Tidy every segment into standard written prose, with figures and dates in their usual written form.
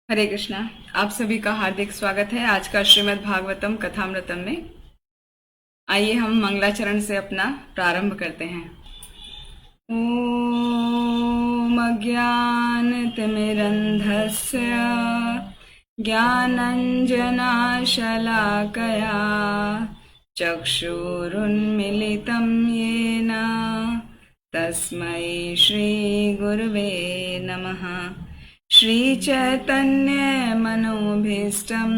हरे कृष्णा। आप सभी का हार्दिक स्वागत है आज का श्रीमद् भागवतम कथामृतम में। आइए हम मंगलाचरण से अपना प्रारंभ करते हैं। ओम अज्ञानतिमिरन्धस्य ज्ञानञ्जनाशलाकया चक्षुरुन्मिलितं येन तस्मै श्रीगुरुवे नमः। श्रीचैतन्यमनोभीष्टं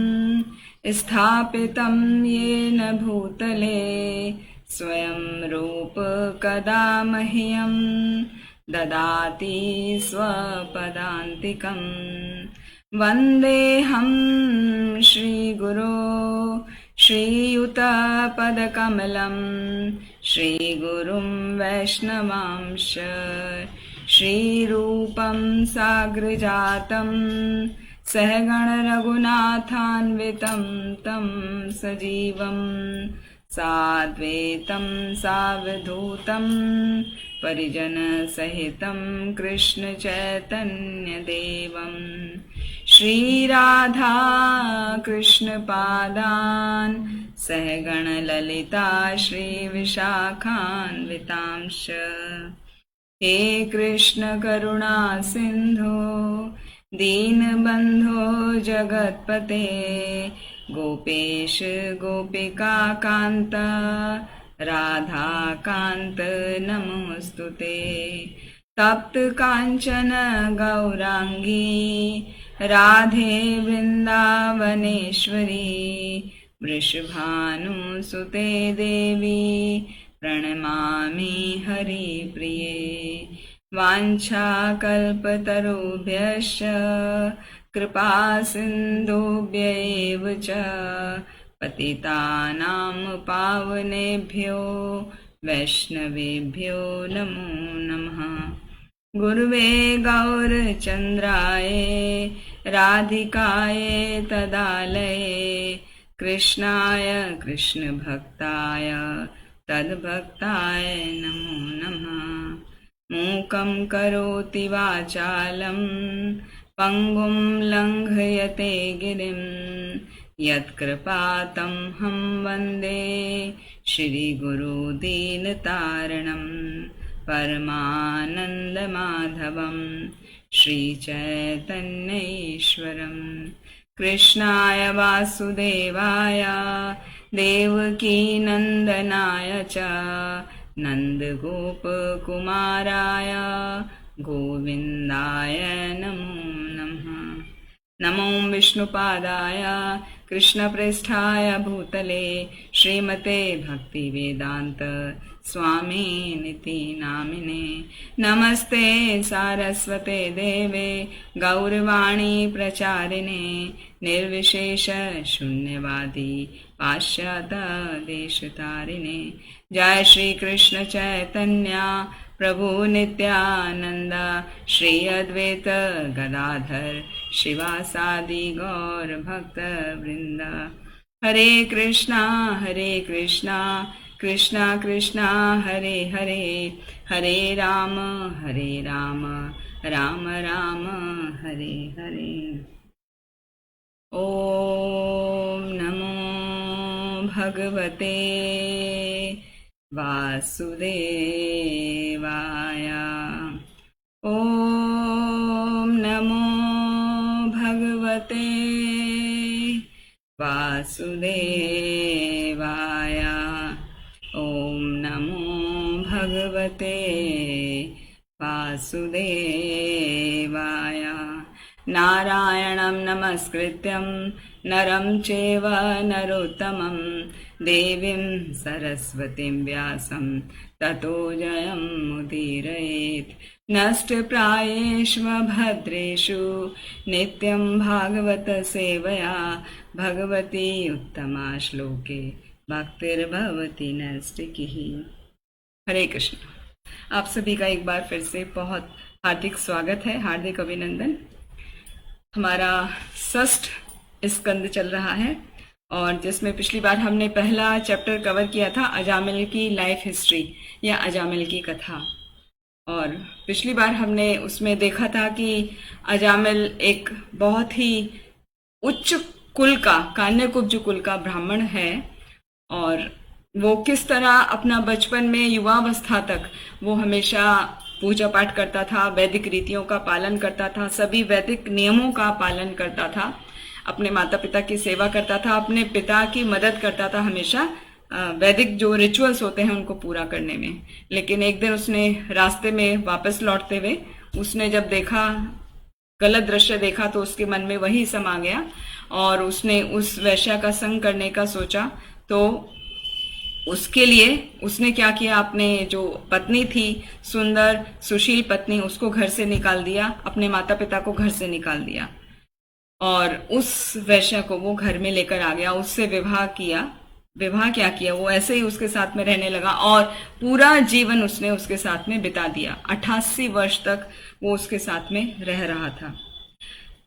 स्थापितं येन भूतले स्वयं रूप कदा मह्यं ददाति स्वपदान्तिकं। वन्देऽहं श्रीगुरो श्रीयुतपदकमलं श्रीगुरुं वैष्णवांश श्रीरूपं साग्रजातं सहगणरघुनाथान्वितं तं सजीवं साद्वैतं सावधूतं परिजनसहितं कृष्णचैतन्यदेवं श्रीराधा कृष्णपादान् सहगणललिता श्रीविशाखान्वितांश्च। हे कृष्ण करुणा सिंधो दीनबंधो जगत्पते गोपेश गोपिका कांत राधा कांत नमोस्तुते। तप्त कांचन गौरांगी राधे वृंदावनेश्वरी वृषभानुसुते देवी प्रणमामि हरिप्रिये। वाञ्छाकल्पतरुभ्यश्च कृपा सिन्धुभ्य एव च पतितानां पावनेभ्यो वैष्णवेभ्यो नमो नमः। गुरुवे गौरचन्द्राय राधिकाय तदालये कृष्णाय कृष्णभक्ताय तद्भक्ताय नमो नमः। मूकं करोति वाचालं पङ्गुं लङ्घयते गिरिं यत्कृपातं हम वन्दे श्रीगुरुदीनतारणं परमानन्दमाधवं श्रीचैतन्येश्वरं। कृष्णाय वासुदेवाय देवकीनन्दनाय च नन्दगोपकुमाराय गोविन्दाय नमो नमः। नमो विष्णुपादाय कृष्णप्रेष्ठाय भूतले श्रीमते भक्तिवेदान्त स्वामिनिति नामिने। नमस्ते सारस्वते देवे गौरवाणी प्रचारिणे निर्विशेष शून्यवादी पाश्चात्य देशतारिणे। जय श्री कृष्ण चैतन्य प्रभु नित्यानंद श्री अद्वैत गदाधर शिवासादि गौर भक्त वृंद। हरे कृष्णा कृष्णा कृष्णा हरे हरे हरे राम राम राम हरे हरे। ओम नमो भगवते वासुदेवाय। ओम नमो भगवते वासुदेवाय। ओम नमो भगवते वासुदेवाय। नारायणं नमस्कृत्यं नरं चैव नरोत्तमं देवीं सरस्वतीं व्यासं ततो जयमुदीरयेत्। नष्टप्रायेषु भद्रेषु नित्यं भागवत सेवया भगवती उत्तमा श्लोके भक्तिर्भवति नैष्टिकीः। हरे कृष्ण। आप सभी का एक बार फिर से बहुत हार्दिक स्वागत है, हार्दिक अभिनंदन। हमारा षष्ठ स्कंद चल रहा है और जिसमें पिछली बार हमने पहला चैप्टर कवर किया था अजामिल की लाइफ हिस्ट्री या अजामिल की कथा। और पिछली बार हमने उसमें देखा था कि अजामिल एक बहुत ही उच्च कुल का, कान्यकुब्ज कुल का ब्राह्मण है, और वो किस तरह अपना बचपन में युवावस्था तक वो हमेशा पूजा पाठ करता था, वैदिक रीतियों का पालन करता था, सभी वैदिक नियमों का पालन करता था, अपने माता पिता की सेवा करता था, अपने पिता की मदद करता था हमेशा वैदिक जो रिचुअल्स होते हैं उनको पूरा करने में। लेकिन एक दिन उसने रास्ते में वापस लौटते हुए उसने जब देखा, गलत दृश्य देखा, तो उसके मन में वही समा गया और उसने उस वैश्या का संग करने का सोचा। तो उसके लिए उसने क्या किया, अपने जो पत्नी थी, सुंदर सुशील पत्नी, उसको घर से निकाल दिया, अपने माता पिता को घर से निकाल दिया और उस वैश्या को वो घर में लेकर आ गया, उससे विवाह किया। विवाह क्या किया, वो ऐसे ही उसके साथ में रहने लगा और पूरा जीवन उसने उसके साथ में बिता दिया। 88 वर्ष तक वो उसके साथ में रह रहा था।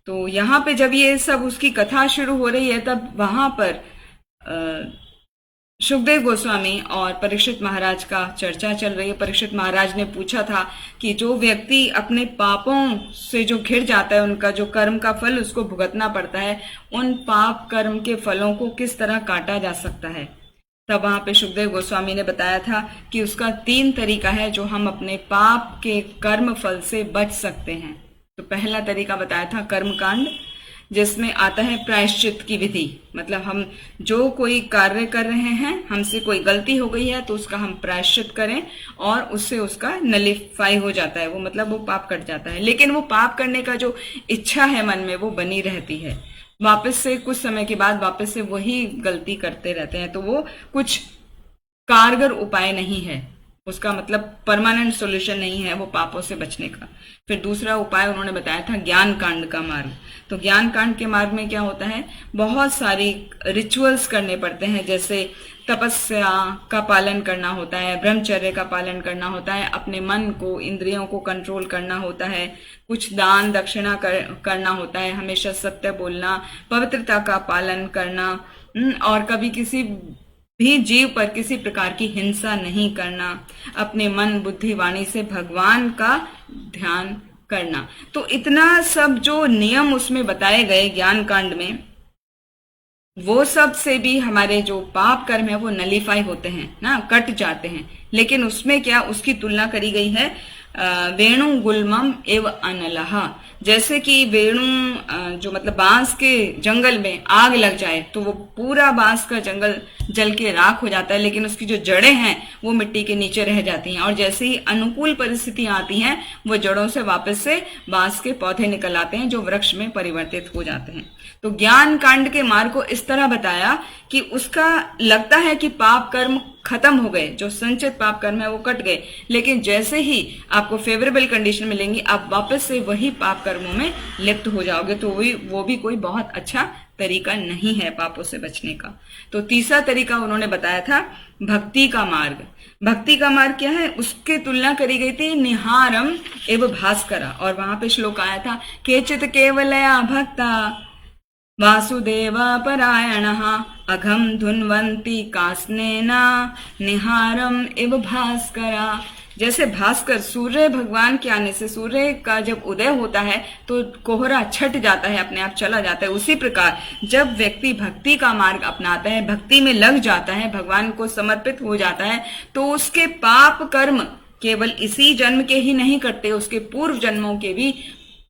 तो यहाँ पे जब ये सब उसकी कथा शुरू हो रही है, तब वहां पर सुखदेव गोस्वामी और परीक्षित महाराज का चर्चा चल रही है। परीक्षित महाराज ने पूछा था कि जो व्यक्ति अपने पापों से जो घिर जाता है, उनका जो कर्म का फल उसको भुगतना पड़ता है, उन पाप कर्म के फलों को किस तरह काटा जा सकता है। तब वहां पे सुखदेव गोस्वामी ने बताया था कि उसका 3 तरीका है जो हम अपने पाप के कर्म फल से बच सकते हैं। तो पहला तरीका बताया था कर्मकांड, जिसमें आता है प्रायश्चित की विधि। मतलब हम जो कोई कार्य कर रहे हैं, हमसे कोई गलती हो गई है तो उसका हम प्रायश्चित करें और उससे उसका नलिफाई हो जाता है, वो मतलब वो पाप कट जाता है। लेकिन वो पाप करने का जो इच्छा है मन में, वो बनी रहती है, वापस से कुछ समय के बाद वापस से वही गलती करते रहते हैं। तो वो कुछ कारगर उपाय नहीं है, उसका मतलब परमानेंट सॉल्यूशन नहीं है वो पापों से बचने का। फिर दूसरा उपाय उन्होंने बताया था ज्ञान कांड का मार्ग। तो ज्ञान कांड के मार्ग में क्या होता है, बहुत सारी रिचुअल्स करने पड़ते हैं, जैसे तपस्या का पालन करना होता है, ब्रह्मचर्य का पालन करना होता है, अपने मन को, इंद्रियों को कंट्रोल करना होता है, कुछ दान दक्षिणा करना होता है, हमेशा सत्य बोलना, पवित्रता का पालन करना, और कभी किसी भी जीव पर किसी प्रकार की हिंसा नहीं करना, अपने मन बुद्धि वाणी से भगवान का ध्यान करना। तो इतना सब जो नियम उसमें बताए गए ज्ञान कांड में, वो सब से भी हमारे जो पाप कर्म है वो नलीफाई होते हैं ना, कट जाते हैं। लेकिन उसमें क्या, उसकी तुलना करी गई है वेणु गुलमम एव अनलहा। जैसे कि वेणु जो मतलब बांस के जंगल में आग लग जाए तो वो पूरा बांस का जंगल जल के राख हो जाता है, लेकिन उसकी जो जड़ें हैं वो मिट्टी के नीचे रह जाती हैं, और जैसे ही अनुकूल परिस्थितियां आती हैं वो जड़ों से वापस से बांस के पौधे निकल आते हैं जो वृक्ष में परिवर्तित हो जाते हैं। तो ज्ञान कांड के मार्ग को इस तरह बताया कि उसका लगता है कि पाप कर्म खत्म हो गए, जो संचित पाप कर्म है वो कट गए, लेकिन जैसे ही आपको फेवरेबल कंडीशन मिलेंगी आप वापस से वही पाप कर्मों में लिप्त हो जाओगे। तो वो भी कोई बहुत अच्छा तरीका नहीं है पापों से बचने का। तो तीसरा तरीका उन्होंने बताया था भक्ति का मार्ग। भक्ति का मार्ग क्या है, उसकी तुलना करी गई थी निहारम एवं भास्करा, और वहां पे श्लोक आया था केचित केवलया भक्ता वासुदेव परायण अघम धुन्वंती कास्नेना निहारम एव भास्करा। जैसे भास्कर सूर्य भगवान के आने से, सूर्य का जब उदय होता है तो कोहरा छट जाता है, अपने आप चला जाता है। उसी प्रकार जब व्यक्ति भक्ति का मार्ग अपनाता है, भक्ति में लग जाता है, भगवान को समर्पित हो जाता है, तो उसके पाप कर्म केवल इसी जन्म के ही नहीं कटते, उसके पूर्व जन्मों के भी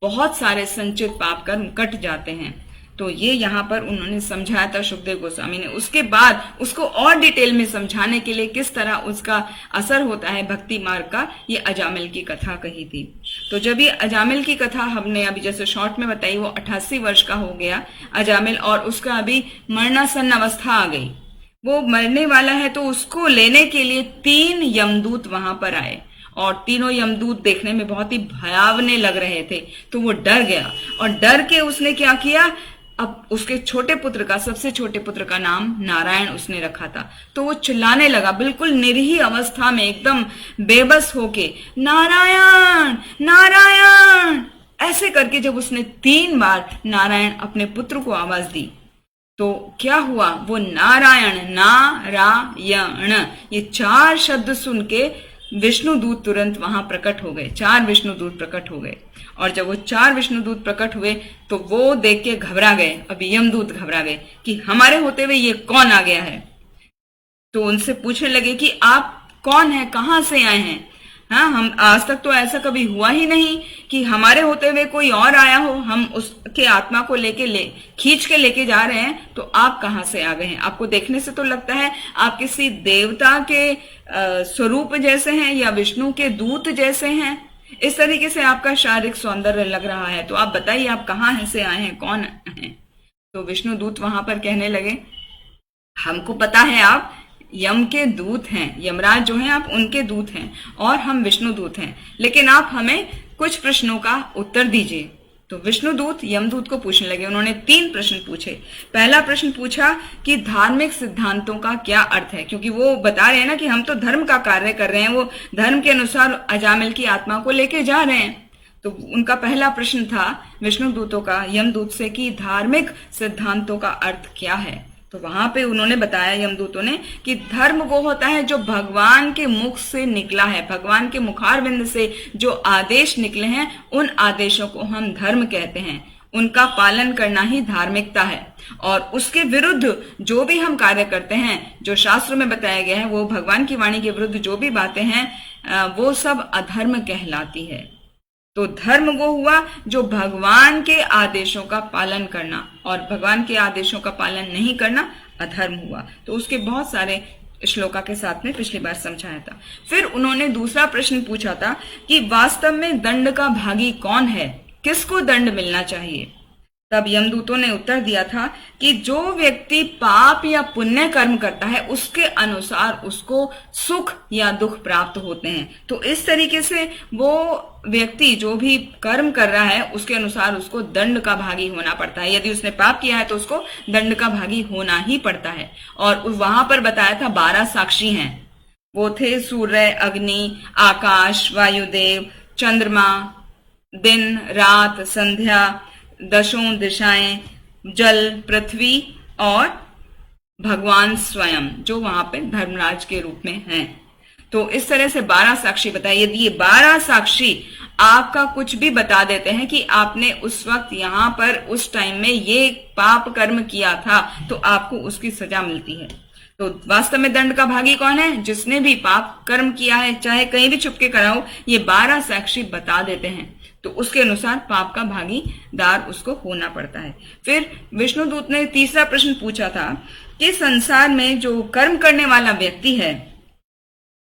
बहुत सारे संचित पाप कर्म कट जाते हैं। तो ये यहाँ पर उन्होंने समझाया था सुखदेव गोस्वामी ने। उसके बाद उसको और डिटेल में समझाने के लिए किस तरह उसका असर होता है भक्ति मार्ग का, ये अजामिल की कथा कही थी। तो जब ये अजामिल की कथा हमने अभी जैसे शॉर्ट में बताई, वो 88 वर्ष का हो गया अजामिल, और उसका अभी मरणासन्न अवस्था आ गई, वो मरने वाला है। तो उसको लेने के लिए 3 यमदूत वहां पर आए, और तीनों यमदूत देखने में बहुत ही भयावने लग रहे थे। तो वो डर गया, और डर के उसने क्या किया, अब उसके छोटे पुत्र का, सबसे छोटे पुत्र का नाम नारायण उसने रखा था। तो वो चिल्लाने लगा बिल्कुल निरीह अवस्था में, एकदम बेबस होके, नारायण नारायण ऐसे करके जब उसने 3 बार नारायण अपने पुत्र को आवाज दी, तो क्या हुआ, वो नारायण नारायण ये 4 शब्द सुन के विष्णु दूत तुरंत वहां प्रकट हो गए। 4 विष्णु दूत प्रकट हो गए, और जब वो 4 विष्णु दूत प्रकट हुए तो वो देख के घबरा गए। अब यमदूत घबरा गए कि हमारे होते हुए ये कौन आ गया है। तो उनसे पूछने लगे कि आप कौन है, कहां से आए हैं। हाँ, हम आज तक तो ऐसा कभी हुआ ही नहीं कि हमारे होते हुए कोई और आया हो, हम उसके आत्मा को खींच के लेके जा रहे हैं, तो आप कहां से आ गए हैं। आपको देखने से तो लगता है आप किसी देवता के स्वरूप जैसे हैं या विष्णु के दूत जैसे हैं, इस तरीके से आपका शारीरिक सौंदर्य लग रहा है। तो आप बताइए आप कहां से आए हैं, कौन हैं। तो विष्णु दूत वहां पर कहने लगे, हमको पता है आप यम के दूत हैं, यमराज जो हैं आप उनके दूत हैं, और हम विष्णु दूत हैं, लेकिन आप हमें कुछ प्रश्नों का उत्तर दीजिए। तो विष्णु दूत यमदूत को पूछने लगे। उन्होंने 3 प्रश्न पूछे। पहला प्रश्न पूछा कि धार्मिक सिद्धांतों का क्या अर्थ है, क्योंकि वो बता रहे हैं ना कि हम तो धर्म का कार्य कर रहे हैं, वो धर्म के अनुसार अजामिल की आत्मा को लेके जा रहे हैं। तो उनका पहला प्रश्न था विष्णु दूतों का यमदूत से कि धार्मिक सिद्धांतों का अर्थ क्या है। तो वहां पे उन्होंने बताया यमदूतों ने कि धर्म वो होता है जो भगवान के मुख से निकला है, भगवान के मुखारविंद से जो आदेश निकले हैं उन आदेशों को हम धर्म कहते हैं। उनका पालन करना ही धार्मिकता है, और उसके विरुद्ध जो भी हम कार्य करते हैं, जो शास्त्र में बताया गया है, वो भगवान की वाणी के विरुद्ध जो भी बातें हैं वो सब अधर्म कहलाती है। तो धर्म वो हुआ जो भगवान के आदेशों का पालन करना, और भगवान के आदेशों का पालन नहीं करना अधर्म हुआ। तो उसके बहुत सारे श्लोका के साथ में पिछली बार समझाया था। फिर उन्होंने दूसरा प्रश्न पूछा था कि वास्तव में दंड का भागी कौन है, किसको दंड मिलना चाहिए। तब यमदूतों ने उत्तर दिया था कि जो व्यक्ति पाप या पुण्य कर्म करता है उसके अनुसार उसको सुख या दुख प्राप्त होते हैं। तो इस तरीके से वो व्यक्ति जो भी कर्म कर रहा है उसके अनुसार उसको दंड का भागी होना पड़ता है। यदि उसने पाप किया है तो उसको दंड का भागी होना ही पड़ता है। और वहां पर बताया था 12 साक्षी हैं, वो थे सूर्य, अग्नि, आकाश, वायुदेव, चंद्रमा, दिन, रात, संध्या, 10 दिशाएं, जल, पृथ्वी और भगवान स्वयं जो वहां पे धर्मराज के रूप में हैं। तो इस तरह से 12 साक्षी बताए। यदि ये 12 साक्षी आपका कुछ भी बता देते हैं कि आपने उस वक्त यहाँ पर उस टाइम में ये पाप कर्म किया था, तो आपको उसकी सजा मिलती है। तो वास्तव में दंड का भागी कौन है? जिसने भी पाप कर्म किया है, चाहे कहीं भी छुपके करा हो, ये 12 साक्षी बता देते हैं, तो उसके अनुसार पाप का भागीदार उसको होना पड़ता है। फिर विष्णुदूत ने तीसरा प्रश्न पूछा था कि संसार में जो कर्म करने वाला व्यक्ति है,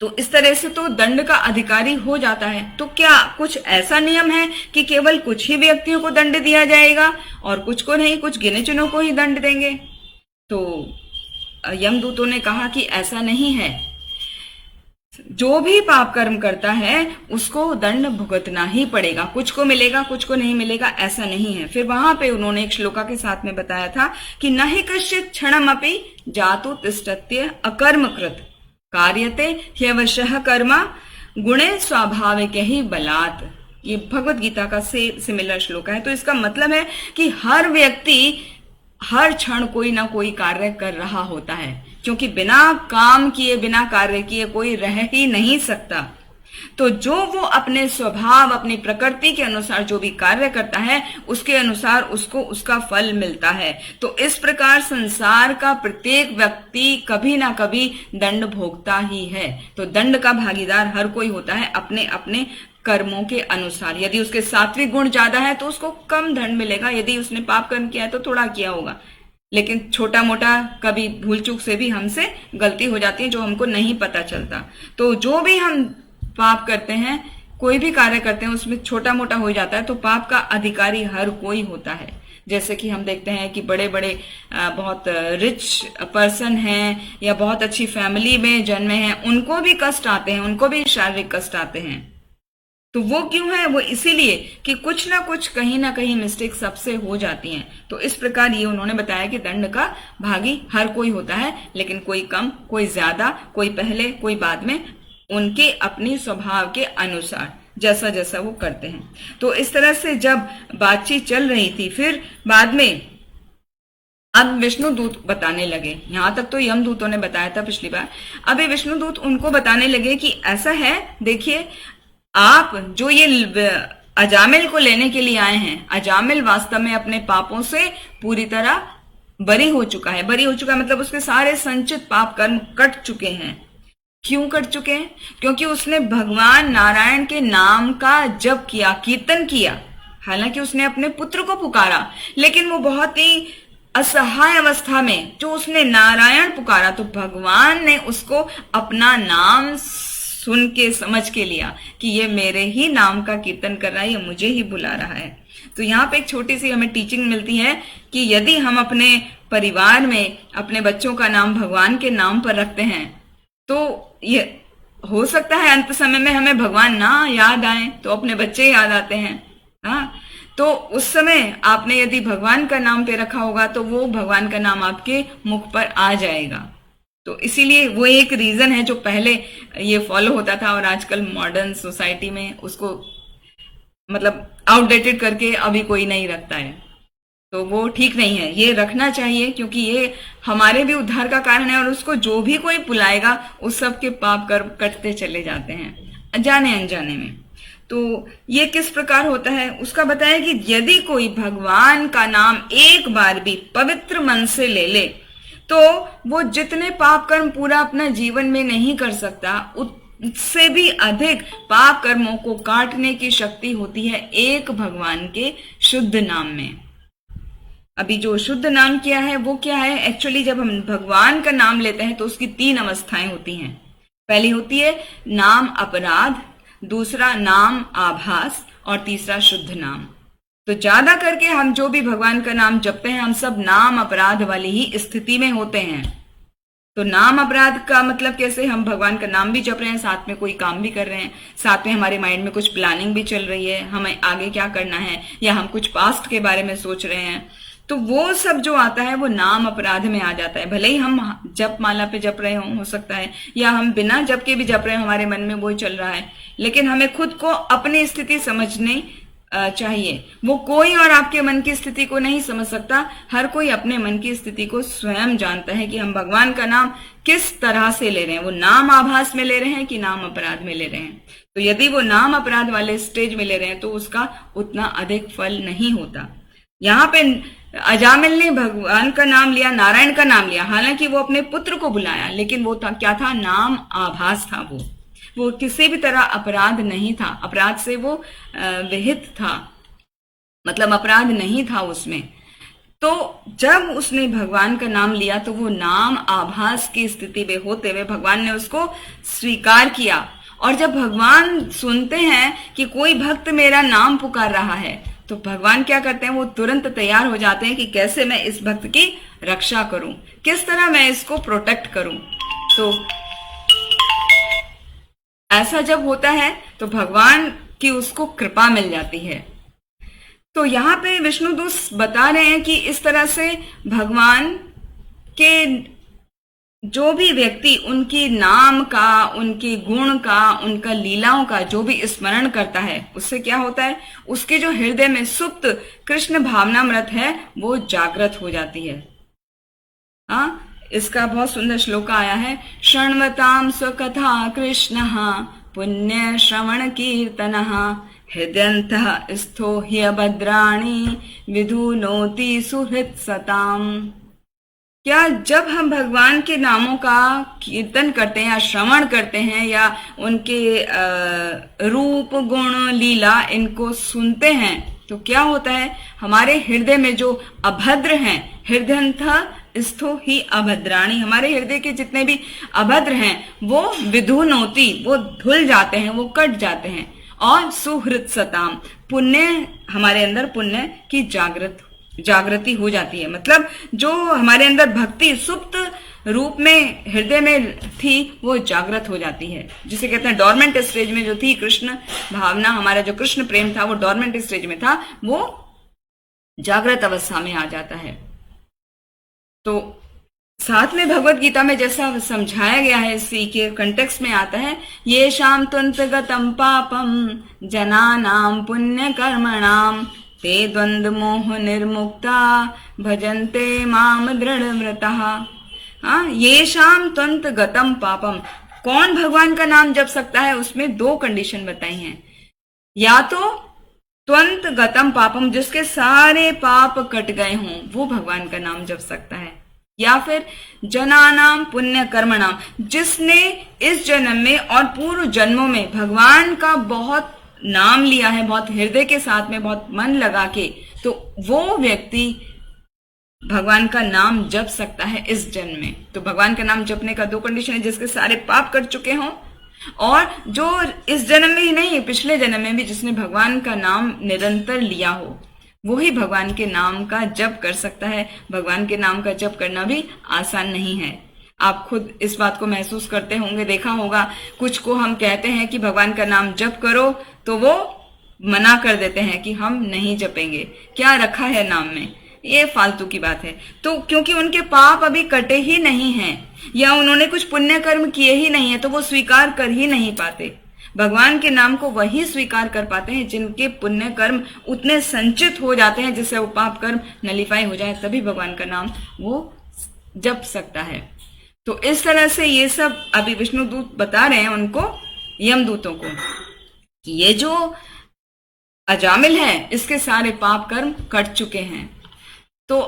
तो इस तरह से तो दंड का अधिकारी हो जाता है, तो क्या कुछ ऐसा नियम है कि केवल कुछ ही व्यक्तियों को दंड दिया जाएगा और कुछ को नहीं, कुछ गिने चुनों को ही दंड देंगे? तो यमदूतों ने कहा कि ऐसा नहीं है, जो भी पाप कर्म करता है उसको दंड भुगतना ही पड़ेगा, कुछ को मिलेगा कुछ को नहीं मिलेगा, ऐसा नहीं है। फिर वहां पे उन्होंने एक श्लोका के साथ में बताया था कि न ही कश्चित क्षणमपि जातु तिष्ठत्य अकर्मकृत कार्यते ह्यवशः कर्मा गुणे स्वाभाविक ही बलात्। ये भगवत गीता का सिमिलर श्लोक है। तो इसका मतलब है कि हर व्यक्ति हर क्षण कोई ना कोई कार्य कर रहा होता है, क्योंकि बिना काम किए, बिना कार्य किए कोई रह ही नहीं सकता। तो जो वो अपने स्वभाव, अपनी प्रकृति के अनुसार जो भी कार्य करता है, उसके अनुसार उसको उसका फल मिलता है। तो इस प्रकार संसार का प्रत्येक व्यक्ति कभी ना कभी दंड भोगता ही है। तो दंड का भागीदार हर कोई होता है अपने अपने कर्मों के अनुसार। यदि उसके सात्विक गुण ज्यादा है तो उसको कम दंड मिलेगा, यदि उसने पाप कर्म किया है तो थोड़ा किया होगा। लेकिन छोटा मोटा कभी भूल चूक से भी हमसे गलती हो जाती है जो हमको नहीं पता चलता। तो जो भी हम पाप करते हैं, कोई भी कार्य करते हैं, उसमें छोटा मोटा हो जाता है, तो पाप का अधिकारी हर कोई होता है। जैसे कि हम देखते हैं कि बड़े बड़े बहुत रिच पर्सन हैं या बहुत अच्छी फैमिली में जन्मे हैं, उनको भी कष्ट आते हैं, उनको भी शारीरिक कष्ट आते हैं। तो वो क्यों है? वो इसीलिए कि कुछ ना कुछ कहीं ना कहीं मिस्टेक सबसे हो जाती हैं। तो इस प्रकार ये उन्होंने बताया कि दंड का भागी हर कोई होता है, लेकिन कोई कम, कोई ज्यादा, कोई पहले, कोई बाद में, उनके अपने स्वभाव के अनुसार जैसा जैसा वो करते हैं। तो इस तरह से जब बातचीत चल रही थी, फिर बाद में अब विष्णु दूत बताने लगे, यहां तक तो यमदूतों ने बताया था पिछली बार, अब ये विष्णु दूत उनको बताने लगे कि ऐसा है, देखिए आप जो ये अजामिल को लेने के लिए आए हैं, अजामिल वास्तव में अपने पापों से पूरी तरह बरी हो चुका है। बरी हो चुका है मतलब उसके सारे संचित पाप कर्म कट चुके हैं। क्यों कट चुके हैं? क्योंकि उसने भगवान नारायण के नाम का जप किया, कीर्तन किया। हालांकि उसने अपने पुत्र को पुकारा, लेकिन वो बहुत ही असहाय अवस्था में जो उसने नारायण पुकारा, तो भगवान ने उसको अपना नाम सुन के समझ के लिया कि ये मेरे ही नाम का कीर्तन कर रहा है, ये मुझे ही बुला रहा है। तो यहाँ पे एक छोटी सी हमें टीचिंग मिलती है कि यदि हम अपने परिवार में अपने बच्चों का नाम भगवान के नाम पर रखते हैं, तो ये हो सकता है अंत समय में हमें भगवान ना याद आए तो अपने बच्चे याद आते हैं। हाँ, तो उस समय आपने यदि भगवान का नाम पे रखा होगा तो वो भगवान का नाम आपके मुख पर आ जाएगा। तो इसीलिए वो एक रीजन है जो पहले ये फॉलो होता था और आजकल मॉडर्न सोसाइटी में उसको मतलब आउटडेटेड करके अभी कोई नहीं रखता है। तो वो ठीक नहीं है, ये रखना चाहिए क्योंकि ये हमारे भी उद्धार का कारण है और उसको जो भी कोई बुलाएगा उस सब के पाप कर्म कटते चले जाते हैं जाने अनजाने में। तो ये किस प्रकार होता है उसका बताया कि यदि कोई भगवान का नाम एक बार भी पवित्र मन से ले ले तो वो जितने पाप कर्म पूरा अपना जीवन में नहीं कर सकता, उससे भी अधिक पाप कर्मों को काटने की शक्ति होती है एक भगवान के शुद्ध नाम में। अभी जो शुद्ध नाम क्या है वो क्या है? एक्चुअली जब हम भगवान का नाम लेते हैं तो उसकी 3 अवस्थाएं होती हैं। पहली होती है नाम अपराध, दूसरा नाम आभास और तीसरा शुद्ध नाम। तो ज्यादा करके हम जो भी भगवान का नाम जपते हैं हम सब नाम अपराध वाली ही स्थिति में होते हैं। तो नाम अपराध का मतलब कैसे? हम भगवान का नाम भी जप रहे हैं, साथ में कोई काम भी कर रहे हैं, साथ में हमारे माइंड में कुछ प्लानिंग भी चल रही है, हमें आगे क्या करना है, या हम कुछ पास्ट के बारे में सोच रहे हैं। तो वो सब जो आता है वो नाम अपराध में आ जाता है। भले ही हम जप माला पे जप रहे हो सकता है, या हम बिना जप के भी जप रहे हो, हमारे मन में वो चल रहा है, लेकिन हमें खुद को अपनी स्थिति समझनी चाहिए। वो कोई और आपके मन की स्थिति को नहीं समझ सकता। हर कोई अपने मन की स्थिति को स्वयं जानता है कि हम भगवान का नाम किस तरह से ले रहे हैं। वो नाम आभास में ले रहे हैं कि नाम अपराध में ले रहे हैं। तो यदि वो नाम अपराध वाले स्टेज में ले रहे हैं तो उसका उतना अधिक फल नहीं होता। यहाँ पे अजामिल ने भगवान का नाम लिया, नारायण का नाम लिया, हालांकि वो अपने पुत्र को बुलाया, लेकिन वो था क्या था? नाम आभास था। वो किसी भी तरह अपराध नहीं था, अपराध से वो विहित था, मतलब अपराध नहीं था उसमें। तो जब उसने भगवान का नाम लिया तो वो नाम आभास की स्थिति में होते हुए भगवान ने उसको स्वीकार किया। और जब भगवान सुनते हैं कि कोई भक्त मेरा नाम पुकार रहा है तो भगवान क्या करते हैं? वो तुरंत तैयार हो जाते हैं कि कैसे मैं इस भक्त की रक्षा करूं, किस तरह मैं इसको प्रोटेक्ट करूं। तो ऐसा जब होता है तो भगवान की उसको कृपा मिल जाती है। तो यहाँ पे विष्णुदूत बता रहे हैं कि इस तरह से भगवान के जो भी व्यक्ति उनकी नाम का, उनके गुण का, उनका लीलाओं का जो भी स्मरण करता है उससे क्या होता है? उसके जो हृदय में सुप्त कृष्ण भावनामृत है वो जागृत हो जाती है। हाँ, इसका बहुत सुंदर श्लोक आया है, शृण्वतां स्वकथा कृष्ण पुण्य श्रवण कीर्तन हृदयंतः स्थो ह्यभद्राणि विधुनोति सुहृत् सताम। क्या जब हम भगवान के नामों का कीर्तन करते हैं या श्रवण करते हैं या उनके रूप गुण लीला इनको सुनते हैं तो क्या होता है? हमारे हृदय में जो अभद्र हैं, हृदयंतः स्थो ही अभद्राणी, हमारे हृदय के जितने भी अभद्र हैं वो विधुनोति, वो धुल जाते हैं, वो कट जाते हैं। और सुहृत् सताम, पुण्य, हमारे अंदर पुण्य की जागृति हो जाती है। मतलब जो हमारे अंदर भक्ति सुप्त रूप में हृदय में थी वो जागृत हो जाती है, जिसे कहते हैं डोरमेंट स्टेज में जो थी कृष्ण भावना, हमारा जो कृष्ण प्रेम था वो डोरमेंट स्टेज में था, वो जागृत अवस्था में आ जाता है। तो साथ में भगवत गीता में जैसा समझाया गया है, इसी के कंटेक्स्ट में आता है, ये शाम तुंतगतम पापम जनानाम पुण्य कर्मणाम ते द्वंद्व मोह निर्मुक्ता भजन्ते माम दृढ़ व्रतः। हाँ, ये शाम त्वंत गतम पापम। कौन भगवान का नाम जप सकता है, उसमें दो कंडीशन बताई हैं। या तो त्वंत गतम पापम, जिसके सारे पाप कट गए हों, वो भगवान का नाम जप सकता है। या फिर जनानाम पुण्य कर्मणाम, जिसने इस जन्म में और पूर्व जन्मों में भगवान का बहुत नाम लिया है, बहुत हृदय के साथ में, बहुत मन लगा के, तो वो व्यक्ति भगवान का नाम जप सकता है इस जन्म में। तो भगवान का नाम जपने का दो कंडीशन है, जिसके सारे पाप कट चुके हों, और जो इस जन्म में ही नहीं, पिछले जन्म में भी जिसने भगवान का नाम निरंतर लिया हो, वो ही भगवान के नाम का जप कर सकता है। भगवान के नाम का जप करना भी आसान नहीं है। आप खुद इस बात को महसूस करते होंगे, देखा होगा, कुछ को हम कहते हैं कि भगवान का नाम जप करो, तो वो मना कर देते हैं कि हम नहीं जपेंगे, क्या रखा है नाम में, ये फालतू की बात है। तो क्योंकि उनके पाप अभी कटे ही नहीं हैं, या उन्होंने कुछ पुण्य कर्म किए ही नहीं है, तो वो स्वीकार कर ही नहीं पाते। भगवान के नाम को वही स्वीकार कर पाते हैं जिनके पुण्य कर्म उतने संचित हो जाते हैं जिससे वो पाप कर्म नलिफाई हो जाए, तभी भगवान का नाम वो जप सकता है। तो इस तरह से ये सब अभी विष्णु दूत बता रहे हैं उनको, यमदूतों को, कि ये जो अजामिल है इसके सारे पाप कर्म कट चुके हैं। तो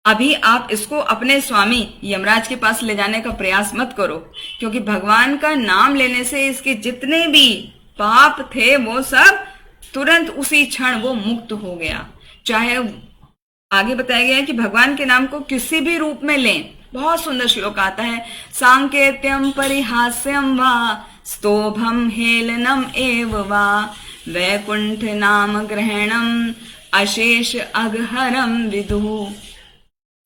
अभी आप इसको अपने स्वामी यमराज के पास ले जाने का प्रयास मत करो, क्योंकि भगवान का नाम लेने से इसके जितने भी पाप थे वो सब तुरंत उसी क्षण वो मुक्त हो गया। चाहे आगे बताया गया है कि भगवान के नाम को किसी भी रूप में लें। बहुत सुंदर श्लोक आता है, सांकेत्यम परिहास्यम वा स्तोभम हेलनम एव वा वैकुंठ नाम ग्रहणम अशेष अगहरम विदु।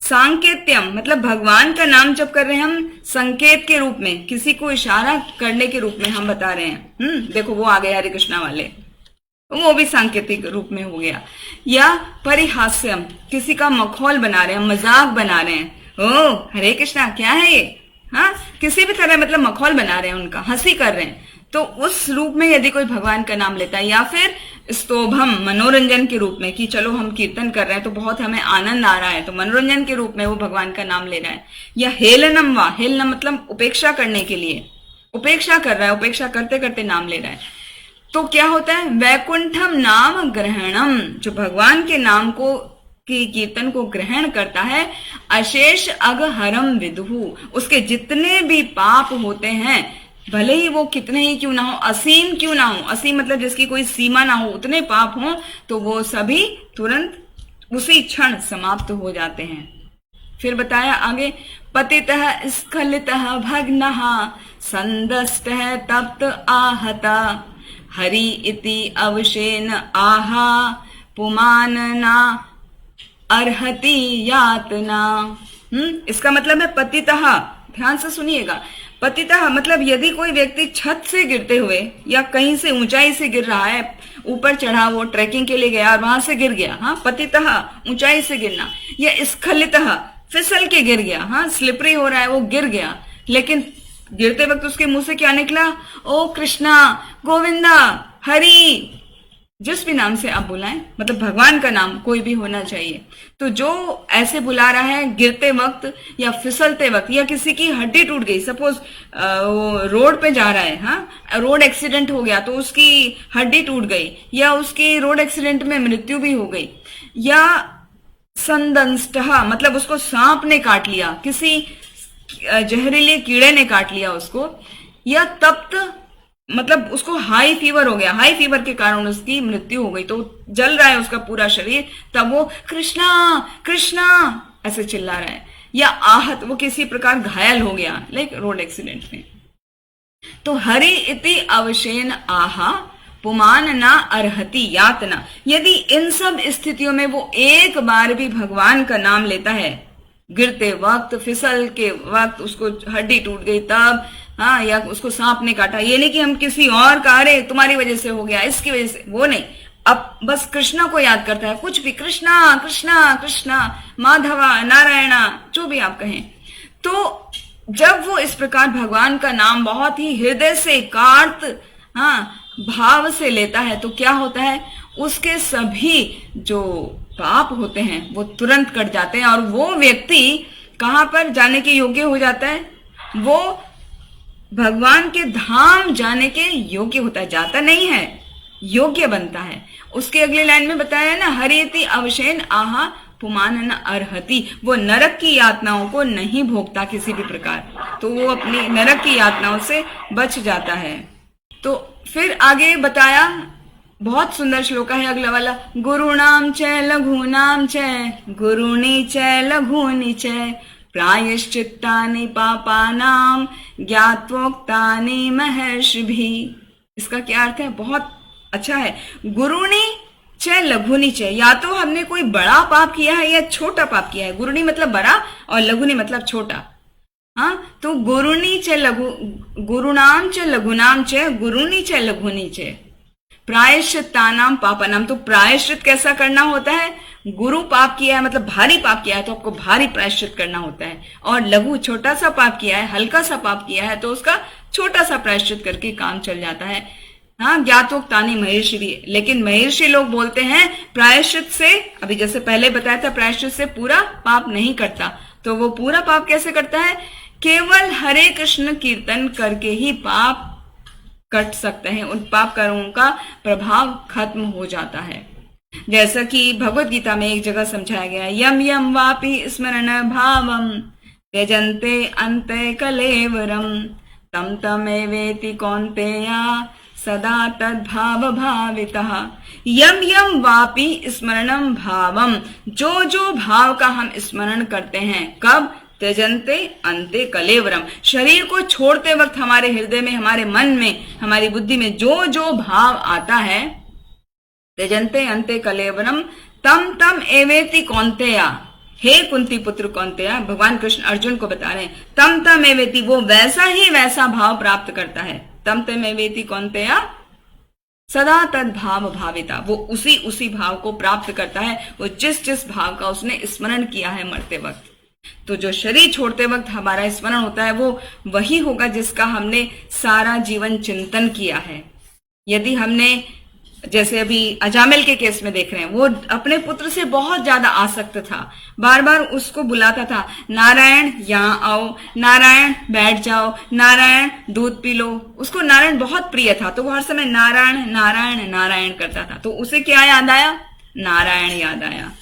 सांकेत्यम मतलब भगवान का नाम जब कर रहे हैं हम संकेत के रूप में, किसी को इशारा करने के रूप में हम बता रहे हैं। देखो वो आ गए हरे कृष्णा वाले, वो भी सांकेतिक रूप में हो गया। या परिहास्यम, किसी का मखौल बना रहे हैं, मजाक बना रहे हैं, ओ हरे कृष्णा क्या है ये, हाँ किसी भी तरह मतलब मखौल बना रहे हैं, उनका हंसी कर रहे हैं, तो उस रूप में यदि कोई भगवान का नाम लेता है। या फिर स्तोभम, मनोरंजन के रूप में, कि चलो हम कीर्तन कर रहे हैं तो बहुत हमें आनंद आ रहा है, तो मनोरंजन के रूप में वो भगवान का नाम ले रहा है। या हेलनम वा, हेलनम मतलब उपेक्षा करने के लिए, उपेक्षा कर रहा है, उपेक्षा करते करते नाम ले रहा है, तो क्या होता है, वैकुंठम नाम ग्रहणम, जो भगवान के नाम को की कीर्तन को ग्रहण करता है, अशेष अगहरम विदुहु, उसके जितने भी पाप होते हैं, भले ही वो कितने ही क्यों ना हो, असीम क्यों ना हो, असीम मतलब जिसकी कोई सीमा ना हो, उतने पाप हो, तो वो सभी तुरंत उसी क्षण समाप्त हो जाते हैं। फिर बताया आगे, पतितः स्खलितः भग्नः संदष्टः तप्त आहता हरि इति अवशेन आहा पुमान ना अर्हति यातना। इसका मतलब है पतितः, ध्यान से सुनिएगा, पतितः मतलब यदि कोई व्यक्ति छत से गिरते हुए या कहीं से ऊंचाई से गिर रहा है, ऊपर चढ़ा, वो ट्रैकिंग के लिए गया और वहां से गिर गया, हाँ पतितः ऊंचाई से गिरना, या स्खलितः फिसल के गिर गया, हाँ स्लिपरी हो रहा है वो गिर गया, लेकिन गिरते वक्त उसके मुंह से क्या निकला, ओ कृष्णा गोविंदा हरि, जिस भी नाम से आप बुलाएं, मतलब भगवान का नाम कोई भी होना चाहिए। तो जो ऐसे बुला रहा है गिरते वक्त या फिसलते वक्त, या किसी की हड्डी टूट गई, सपोज वो रोड पे जा रहा है, हाँ रोड एक्सीडेंट हो गया तो उसकी हड्डी टूट गई, या उसकी रोड एक्सीडेंट में मृत्यु भी हो गई, या संदंष्टः मतलब उसको सांप ने काट लिया, किसी जहरीले कीड़े ने काट लिया उसको, या तप्त मतलब उसको हाई फीवर हो गया, हाई फीवर के कारण उसकी मृत्यु हो गई, तो जल रहा है उसका पूरा शरीर, तब वो कृष्णा कृष्णा ऐसे चिल्ला रहा है। या आहत, वो किसी प्रकार घायल हो गया, लाइक रोड एक्सीडेंट में, तो हरि इति अवशेन आहा पुमान ना अर्हति यातना। यदि इन सब स्थितियों में वो एक बार भी भगवान का नाम लेता है, गिरते वक्त, फिसल के वक्त, उसको हड्डी टूट गई तब, हाँ या उसको सांप ने काटा, ये नहीं कि हम किसी और का अरे तुम्हारी वजह से हो गया, इसकी वजह से, वो नहीं, अब बस कृष्णा को याद करता है, कुछ भी कृष्णा कृष्णा कृष्णा माधवा नारायणा जो भी आप कहें, तो जब वो इस प्रकार भगवान का नाम बहुत ही हृदय से कार्त, हाँ भाव से लेता है, तो क्या होता है, उसके सभी जो पाप होते हैं वो तुरंत कट जाते हैं और वो व्यक्ति कहां पर जाने के योग्य हो जाता है, वो भगवान के धाम जाने के योग्य होता है, जाता नहीं है, योग्य बनता है। उसके अगले लाइन में बताया ना, हरेति अवशेन आहा पुमान न अर्हति, वो नरक की यातनाओं को नहीं भोगता किसी भी प्रकार, तो वो अपनी नरक की यातनाओं से बच जाता है। तो फिर आगे बताया, बहुत सुंदर श्लोक है अगला वाला, गुरुणाम च लघूनाम च गुरुणी च लघूनि च प्रायश्चित्तानि पापानाम ज्ञात्वोक्तानि महर्षिभिः। इसका क्या अर्थ है? बहुत अच्छा है। गुरुणी च लघुनी च, या तो हमने कोई बड़ा पाप किया है या छोटा पाप किया है। गुरुणी मतलब बड़ा और लघुनी मतलब छोटा। हाँ, तो गुरुणी च लघु, गुरुणाम च लघुनाम च गुरुणी च लघुनी च प्रायश्चित्तानाम पापानाम। तो प्रायश्चित कैसा करना होता है? गुरु पाप किया है मतलब भारी पाप किया है तो आपको भारी प्रायश्चित करना होता है, और लघु छोटा सा पाप किया है, हल्का सा पाप किया है तो उसका छोटा सा प्रायश्चित करके काम चल जाता है। हाँ, ज्ञातोक्तानि महर्षि, लेकिन महर्षि लोग बोलते हैं प्रायश्चित से, अभी जैसे पहले बताया था, प्रायश्चित से पूरा पाप नहीं करता। तो वो पूरा पाप कैसे करता है? केवल हरे कृष्ण कीर्तन करके ही पाप कट सकते हैं, उन पाप कर्मों का प्रभाव खत्म हो जाता है। जैसा कि भगवत गीता में एक जगह समझाया गया है, यम यम वापि स्मरण भावम त्यजन्ते अन्ते कलेवरम तम तमेवेति कौन्तेया सदा तद्भाव भावितः। यम यम वापि स्मरणम भावम, जो जो भाव का हम स्मरण करते हैं, कब? त्यजन्ते अन्ते कलेवरम, शरीर को छोड़ते वक्त हमारे हृदय में, हमारे मन में, हमारी बुद्धि में जो जो भाव आता है, त्यजन्ते अन्ते कलेवरम तम तम एवेति कौन्तेया। हे कुंती पुत्र कौन्तेया, भगवान कृष्ण अर्जुन को बता रहे हैं, तम तम एवेति, वो वैसा ही वैसा भाव प्राप्त करता है। तम तम एवेति कौन्तेया सदा तद भाव भाविता, वो उसी उसी भाव को प्राप्त करता है, वो जिस जिस भाव का उसने स्मरण किया है मरते वक्त। तो जो शरीर छोड़ते वक्त हमारा स्मरण होता है वो वही होगा जिसका हमने सारा जीवन चिंतन किया है। यदि हमने, जैसे अभी अजामिल के केस में देख रहे हैं, वो अपने पुत्र से बहुत ज्यादा आसक्त था, बार बार उसको बुलाता था, नारायण यहाँ आओ, नारायण बैठ जाओ, नारायण दूध पी लो। उसको नारायण बहुत प्रिय था, तो वो हर समय नारायण नारायण नारायण करता था। तो उसे क्या याद आया? नारायण याद आया।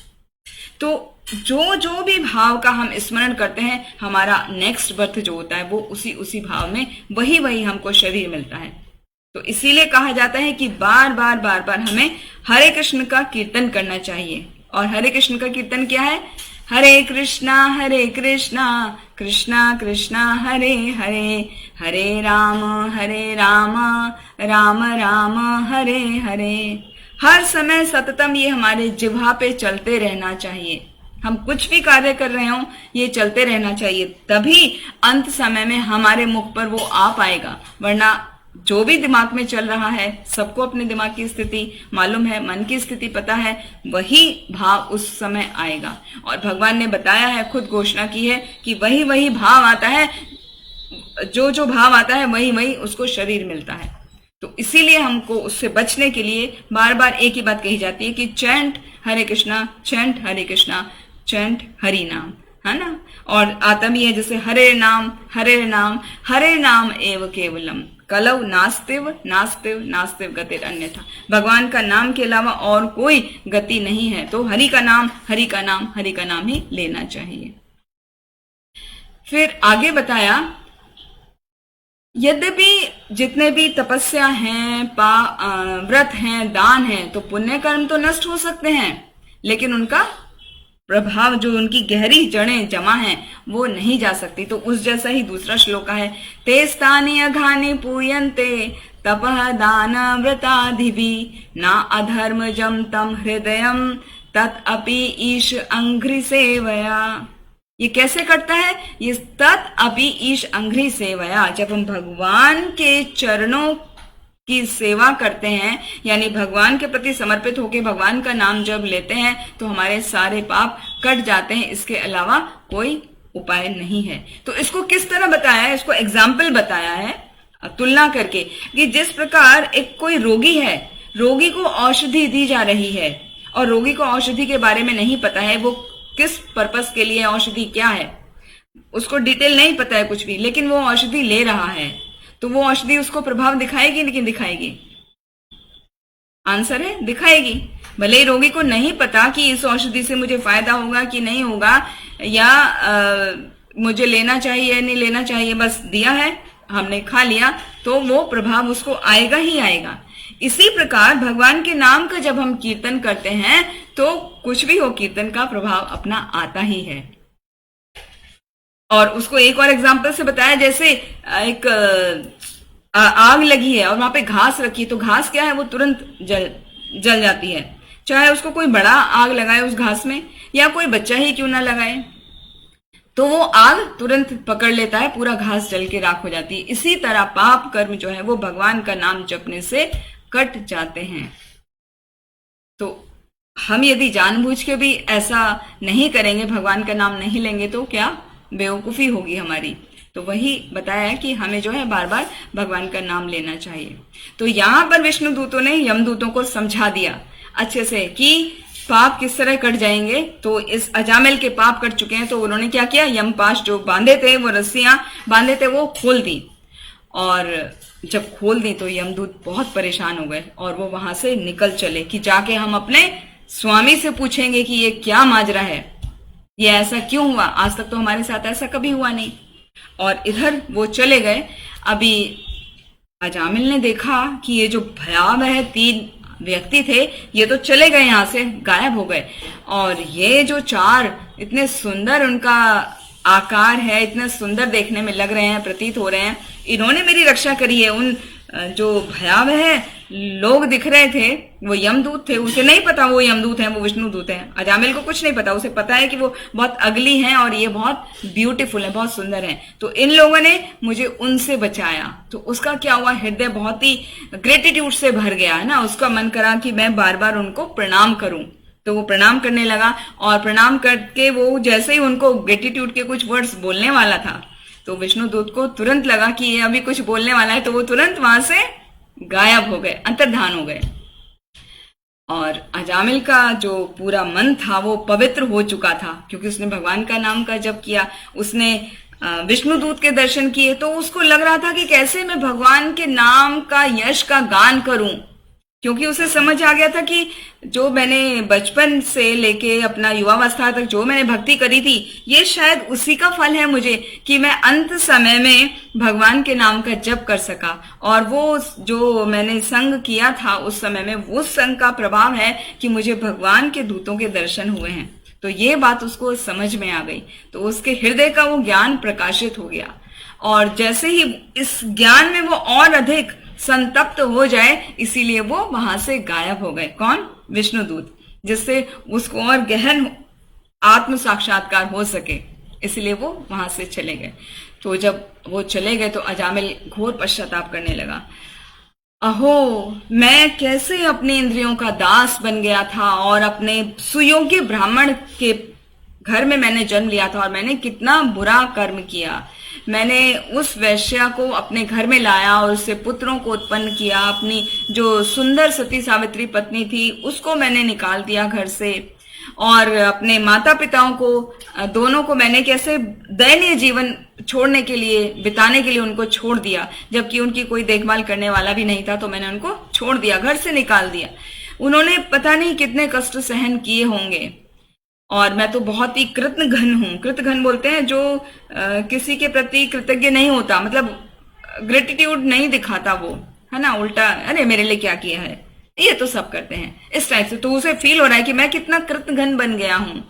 तो जो जो भी भाव का हम स्मरण करते हैं, हमारा नेक्स्ट बर्थ जो होता है वो उसी उसी भाव में वही वही हमको शरीर मिलता है। तो इसीलिए कहा जाता है कि बार बार बार बार हमें हरे कृष्ण का कीर्तन करना चाहिए। और हरे कृष्ण का कीर्तन क्या है? हरे कृष्णा कृष्णा कृष्णा हरे हरे, हरे राम राम राम हरे हरे। हर समय सततम ये हमारे जिह्वा पे चलते रहना चाहिए। हम कुछ भी कार्य कर रहे हो ये चलते रहना चाहिए, तभी अंत समय में हमारे मुख पर वो आ पाएगा। वरना जो भी दिमाग में चल रहा है, सबको अपने दिमाग की स्थिति मालूम है, मन की स्थिति पता है, वही भाव उस समय आएगा। और भगवान ने बताया है, खुद घोषणा की है कि वही वही भाव आता है, जो जो भाव आता है वही वही उसको शरीर मिलता है। तो इसीलिए हमको उससे बचने के लिए बार बार एक ही बात कही जाती है कि चैंट हरे कृष्णा, चैंट हरे कृष्णा, चैंट हरि नाम, है ना। और आता भी है जैसे हरे नाम एव केवलम कलौ नास्तिव नास्तिव नास्तिव गतिर अन्यथा। भगवान का नाम के अलावा और कोई गति नहीं है, तो हरि का नाम ही लेना चाहिए। फिर आगे बताया, यद्यपि जितने भी तपस्या हैं, व्रत हैं, दान हैं, तो पुण्य कर्म तो नष्ट हो सकते हैं, लेकिन उनका प्रभाव, जो उनकी गहरी जड़ें जमा हैं, वो नहीं जा सकती। तो उस जैसा ही दूसरा श्लोक है, ते स्थानी अघानी पूयन्ते तपः दान व्रताधिभि ना अधर्मजम तम हृदयम तत् अपि ईश अंघ्रि सेवया। ये कैसे करता है? ये तत् अपि ईश अंघ्रि सेवया, जब हम भगवान के चरणों की सेवा करते हैं, यानी भगवान के प्रति समर्पित होकर भगवान का नाम जब लेते हैं, तो हमारे सारे पाप कट जाते हैं। इसके अलावा कोई उपाय नहीं है। तो इसको किस तरह बताया है? इसको एग्जाम्पल बताया है तुलना करके, कि जिस प्रकार एक कोई रोगी है, रोगी को औषधि दी जा रही है और रोगी को औषधि के बारे में नहीं पता है, वो किस पर्पस के लिए औषधि क्या है उसको डिटेल नहीं पता है कुछ भी, लेकिन वो औषधि ले रहा है, तो वो औषधि उसको प्रभाव दिखाएगी लेकिन दिखाएगी? आंसर है दिखाएगी। भले ही रोगी को नहीं पता कि इस औषधि से मुझे फायदा होगा कि नहीं होगा, या मुझे लेना चाहिए या नहीं लेना चाहिए, बस दिया है हमने खा लिया, तो वो प्रभाव उसको आएगा ही आएगा। इसी प्रकार भगवान के नाम का जब हम कीर्तन करते हैं तो कुछ भी हो, कीर्तन का प्रभाव अपना आता ही है। और उसको एक और एग्जांपल से बताया, जैसे एक आग लगी है और वहां पे घास रखी है, तो घास क्या है, वो तुरंत जल जाती है, चाहे उसको कोई बड़ा आग लगाए उस घास में या कोई बच्चा ही क्यों ना लगाए, तो वो आग तुरंत पकड़ लेता है, पूरा घास जल के राख हो जाती है। इसी तरह पाप कर्म जो है वो भगवान का नाम जपने से कट जाते हैं। तो हम यदि जानबूझ के भी ऐसा नहीं करेंगे, भगवान का नाम नहीं लेंगे, तो क्या बेवकूफी होगी हमारी। तो वही बताया है कि हमें जो है बार बार भगवान का नाम लेना चाहिए। तो यहां पर विष्णु दूतों ने यमदूतों को समझा दिया अच्छे से कि पाप किस तरह कट जाएंगे। तो इस अजामिल के पाप कट चुके हैं, तो उन्होंने क्या किया, यमपाश जो बांधे थे, वो रस्सियां बांधे थे, वो खोल दी। और जब खोल दी तो यमदूत बहुत परेशान हो गए और वो वहां से निकल चले कि जाके हम अपने स्वामी से पूछेंगे कि ये क्या माजरा है, ये ऐसा क्यों हुआ, आज तक तो हमारे साथ ऐसा कभी हुआ नहीं। और इधर वो चले गए। अभी अजामिल ने देखा कि ये जो भयावह 3 व्यक्ति थे ये तो चले गए, यहां से गायब हो गए, और ये जो 4 इतने सुंदर उनका आकार है, इतने सुंदर देखने में लग रहे हैं, प्रतीत हो रहे हैं, इन्होंने मेरी रक्षा करी है। उन जो भयावह लोग दिख रहे थे वो यमदूत थे, उसे नहीं पता वो यमदूत हैं, वो विष्णु दूत हैं। अजामिल को कुछ नहीं पता, उसे पता है कि वो बहुत अगली हैं और ये बहुत ब्यूटीफुल है, बहुत सुंदर है। तो इन लोगों ने मुझे उनसे बचाया। तो उसका क्या हुआ, हृदय बहुत ही ग्रेटिट्यूड से भर गया है ना, उसका मन करा कि मैं बार बार उनको प्रणाम करूं। तो वो प्रणाम करने लगा, और प्रणाम करके वो जैसे ही उनको ग्रेटिट्यूड के कुछ वर्ड्स बोलने वाला था, तो विष्णु दूत को तुरंत लगा कि ये अभी कुछ बोलने वाला है, तो वो तुरंत वहां से गायब हो गए, अंतर्धान हो गए। और अजामिल का जो पूरा मन था वो पवित्र हो चुका था, क्योंकि उसने भगवान का नाम का जप किया, उसने विष्णु दूत के दर्शन किए। तो उसको लग रहा था कि कैसे मैं भगवान के नाम का यश का गान करूं, क्योंकि उसे समझ आ गया था कि जो मैंने बचपन से लेके अपना युवावस्था तक जो मैंने भक्ति करी थी, ये शायद उसी का फल है मुझे, कि मैं अंत समय में भगवान के नाम का जप कर सका। और वो जो मैंने संग किया था उस समय में, वो संग का प्रभाव है कि मुझे भगवान के दूतों के दर्शन हुए हैं। तो ये बात उसको समझ में आ गई, तो उसके हृदय का वो ज्ञान प्रकाशित हो गया। और जैसे ही इस ज्ञान में वो और अधिक संतप्त हो जाए, इसीलिए वो वहां से गायब हो गए। कौन? विष्णुदूत, जिससे उसको और गहन आत्म साक्षात्कार हो सके, इसलिए वो वहां से चले गए। तो जब वो चले गए तो अजामिल घोर पश्चाताप करने लगा। अहो, मैं कैसे अपने इंद्रियों का दास बन गया था, और अपने सुयोग्य ब्राह्मण के घर में मैंने जन्म लिया था, और मैंने कितना बुरा कर्म किया। मैंने उस वैश्या को अपने घर में लाया और उससे पुत्रों को उत्पन्न किया। अपनी जो सुंदर सती सावित्री पत्नी थी उसको मैंने निकाल दिया घर से, और अपने माता पिताओं को दोनों को मैंने कैसे दयनीय जीवन छोड़ने के लिए, बिताने के लिए उनको छोड़ दिया, जबकि उनकी कोई देखभाल करने वाला भी नहीं था। तो मैंने उनको छोड़ दिया, घर से निकाल दिया। उन्होंने पता नहीं कितने कष्ट सहन किए होंगे, और मैं तो बहुत ही कृतघ्न हूं। कृतघ्न बोलते हैं जो किसी के प्रति कृतज्ञ नहीं होता, मतलब ग्रेटिट्यूड नहीं दिखाता, वो है ना, उल्टा अरे मेरे लिए क्या किया है, ये तो सब करते हैं इस टाइप से। तो उसे फील हो रहा है कि मैं कितना कृतघ्न बन गया हूं,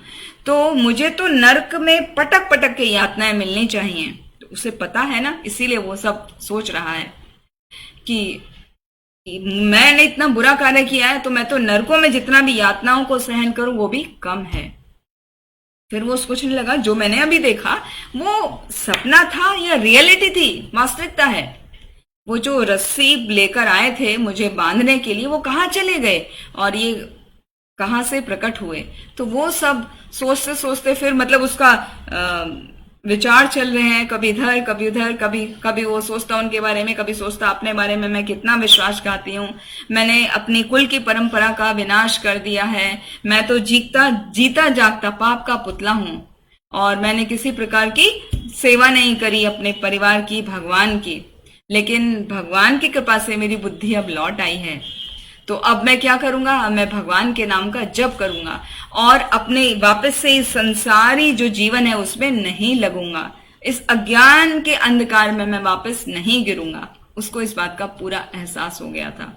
तो मुझे तो नर्क में पटक पटक के यातनाएं मिलनी चाहिए। तो उसे पता है ना, इसीलिए वो सब सोच रहा है कि मैंने इतना बुरा कार्य किया है, तो मैं तो नरकों में जितना भी यातनाओं को सहन करूं वो भी कम है। फिर वो सोचने लगा, जो मैंने अभी देखा वो सपना था या रियलिटी थी, वास्तविकता है। वो जो रस्सी लेकर आए थे मुझे बांधने के लिए, वो कहाँ चले गए और ये कहाँ से प्रकट हुए। तो वो सब सोचते सोचते फिर मतलब उसका विचार चल रहे हैं, कभी इधर कभी उधर, कभी कभी वो सोचता उनके बारे में, कभी सोचता अपने बारे में, मैं कितना विश्वासघाती हूँ, मैंने अपनी कुल की परंपरा का विनाश कर दिया है, मैं तो जीता जागता पाप का पुतला हूँ, और मैंने किसी प्रकार की सेवा नहीं करी अपने परिवार की, भगवान की। लेकिन भगवान की कृपा से मेरी बुद्धि अब लौट आई है, तो अब मैं क्या करूंगा, अब मैं भगवान के नाम का जप करूंगा और अपने वापस से इस संसारी जो जीवन है उसमें नहीं लगूंगा, इस अज्ञान के अंधकार में मैं वापस नहीं गिरूंगा। उसको इस बात का पूरा एहसास हो गया था।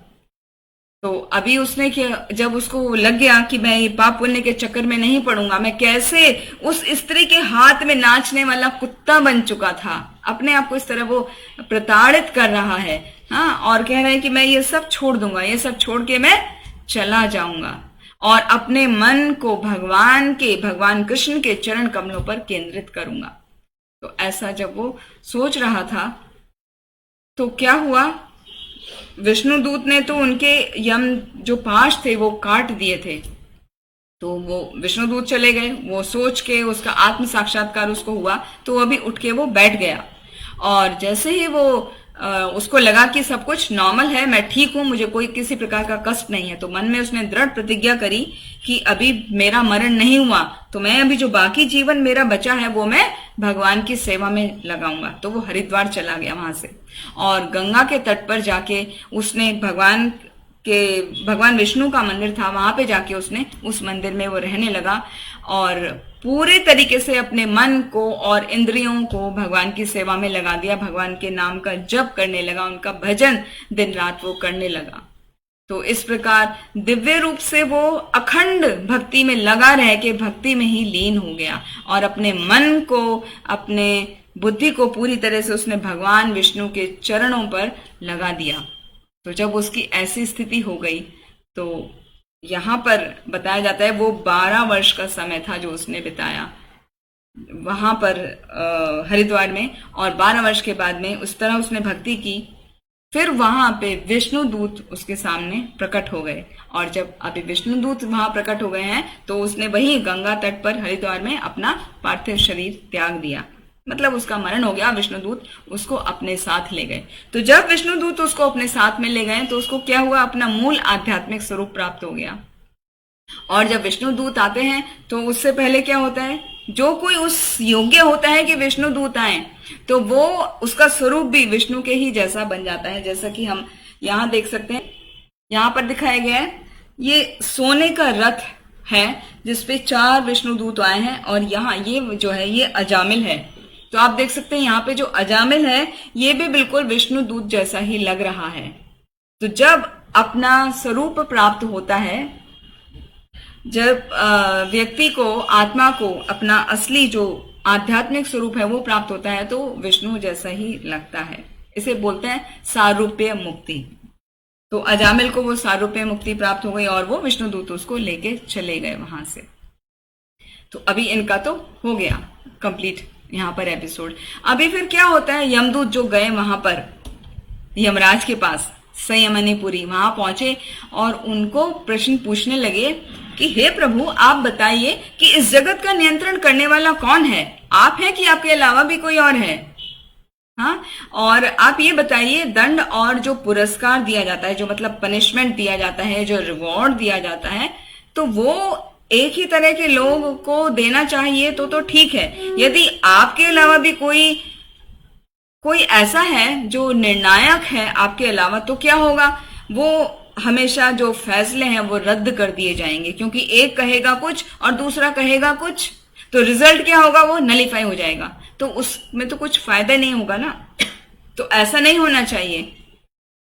तो अभी उसने क्या, जब उसको लग गया कि मैं ये पाप पुण्य के चक्कर में नहीं पड़ूंगा, मैं कैसे उस स्त्री के हाथ में नाचने वाला कुत्ता बन चुका था, अपने आप को इस तरह वो प्रताड़ित कर रहा है, हाँ, और कह रहा है कि मैं ये सब छोड़ दूंगा, ये सब छोड़ के मैं चला जाऊंगा और अपने मन को भगवान कृष्ण के चरण कमलों पर केंद्रित करूंगा। तो ऐसा जब वो सोच रहा था तो क्या हुआ, विष्णुदूत ने तो उनके यम जो पाश थे वो काट दिए थे। तो वो विष्णुदूत चले गए, वो सोच के उसका आत्म साक्षात्कार उसको हुआ, तो अभी उठ के वो बैठ गया और जैसे ही वो उसको लगा कि सब कुछ नॉर्मल है, मैं ठीक हूं, मुझे कोई किसी प्रकार का कष्ट नहीं है, तो मन में उसने दृढ़ प्रतिज्ञा करी कि अभी मेरा मरण नहीं हुआ तो मैं अभी जो बाकी जीवन मेरा बचा है वो मैं भगवान की सेवा में लगाऊंगा। तो वो हरिद्वार चला गया वहां से और गंगा के तट पर जाके उसने भगवान विष्णु का मंदिर था, वहां पे जाके उसने उस मंदिर में वो रहने लगा और पूरे तरीके से अपने मन को और इंद्रियों को भगवान की सेवा में लगा दिया, भगवान के नाम का जप करने लगा, उनका भजन दिन रात वो करने लगा। तो इस प्रकार दिव्य रूप से वो अखंड भक्ति में लगा रह के भक्ति में ही लीन हो गया और अपने मन को, अपने बुद्धि को पूरी तरह से उसने भगवान विष्णु के चरणों पर लगा दिया। तो जब उसकी ऐसी स्थिति हो गई तो यहाँ पर बताया जाता है वो 12 वर्ष का समय था जो उसने बिताया वहां पर हरिद्वार में, और 12 वर्ष के बाद में उस तरह उसने भक्ति की, फिर वहां पे विष्णु दूत उसके सामने प्रकट हो गए। और जब अभी विष्णु दूत वहां प्रकट हो गए हैं तो उसने वही गंगा तट पर हरिद्वार में अपना पार्थिव शरीर त्याग दिया, मतलब उसका मरण हो गया, विष्णुदूत उसको अपने साथ ले गए। तो जब विष्णुदूत उसको अपने साथ में ले गए तो उसको क्या हुआ, अपना मूल आध्यात्मिक स्वरूप प्राप्त हो गया। और जब विष्णुदूत आते हैं तो उससे पहले क्या होता है, जो कोई उस योग्य होता है कि विष्णुदूत आए तो वो उसका स्वरूप भी विष्णु के ही जैसा बन जाता है। जैसा कि हम यहाँ देख सकते हैं, यहाँ पर दिखाया गया है, ये सोने का रथ है जिसपे 4 विष्णुदूत आए हैं और यहाँ ये जो है ये अजामिल है। तो आप देख सकते हैं यहाँ पे जो अजामिल है ये भी बिल्कुल विष्णु दूत जैसा ही लग रहा है। तो जब अपना स्वरूप प्राप्त होता है, जब व्यक्ति को, आत्मा को अपना असली जो आध्यात्मिक स्वरूप है वो प्राप्त होता है तो विष्णु जैसा ही लगता है। इसे बोलते हैं सारूप्य मुक्ति। तो अजामिल को वो सारूप्य मुक्ति प्राप्त हो गई और वो विष्णु दूत उसको लेके चले गए वहां से। तो अभी इनका तो हो गया कंप्लीट यहाँ पर एपिसोड। अभी फिर क्या होता है, यमदूत जो गए वहां पर यमराज के पास संयमनीपुरी, वहां पहुंचे और उनको प्रश्न पूछने लगे कि हे प्रभु आप बताइए कि इस जगत का नियंत्रण करने वाला कौन है, आप हैं कि आपके अलावा भी कोई और है? हाँ, और आप ये बताइए दंड और जो पुरस्कार दिया जाता है, जो मतलब पनिशमेंट दिया जाता है, जो रिवॉर्ड दिया जाता है, तो वो एक ही तरह के लोग को देना चाहिए तो ठीक है। यदि आपके अलावा भी कोई ऐसा है जो निर्णायक है आपके अलावा, तो क्या होगा, वो हमेशा जो फैसले हैं वो रद्द कर दिए जाएंगे, क्योंकि एक कहेगा कुछ और दूसरा कहेगा कुछ, तो रिजल्ट क्या होगा, वो नलीफाई हो जाएगा, तो उसमें तो कुछ फायदा नहीं होगा ना। तो ऐसा नहीं होना चाहिए।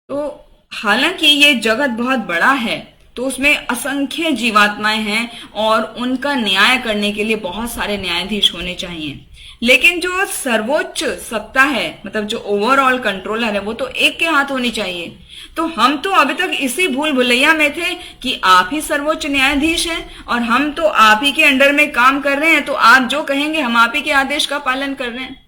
तो हालांकि ये जगत बहुत बड़ा है तो उसमें असंख्य जीवात्माएं हैं और उनका न्याय करने के लिए बहुत सारे न्यायाधीश होने चाहिए, लेकिन जो सर्वोच्च सत्ता है, मतलब जो ओवरऑल कंट्रोलर है, वो तो एक के हाथ होनी चाहिए। तो हम तो अभी तक इसी भूल भुलैया में थे कि आप ही सर्वोच्च न्यायाधीश हैं और हम तो आप ही के अंडर में काम कर रहे हैं, तो आप जो कहेंगे हम आप ही के आदेश का पालन कर रहे हैं।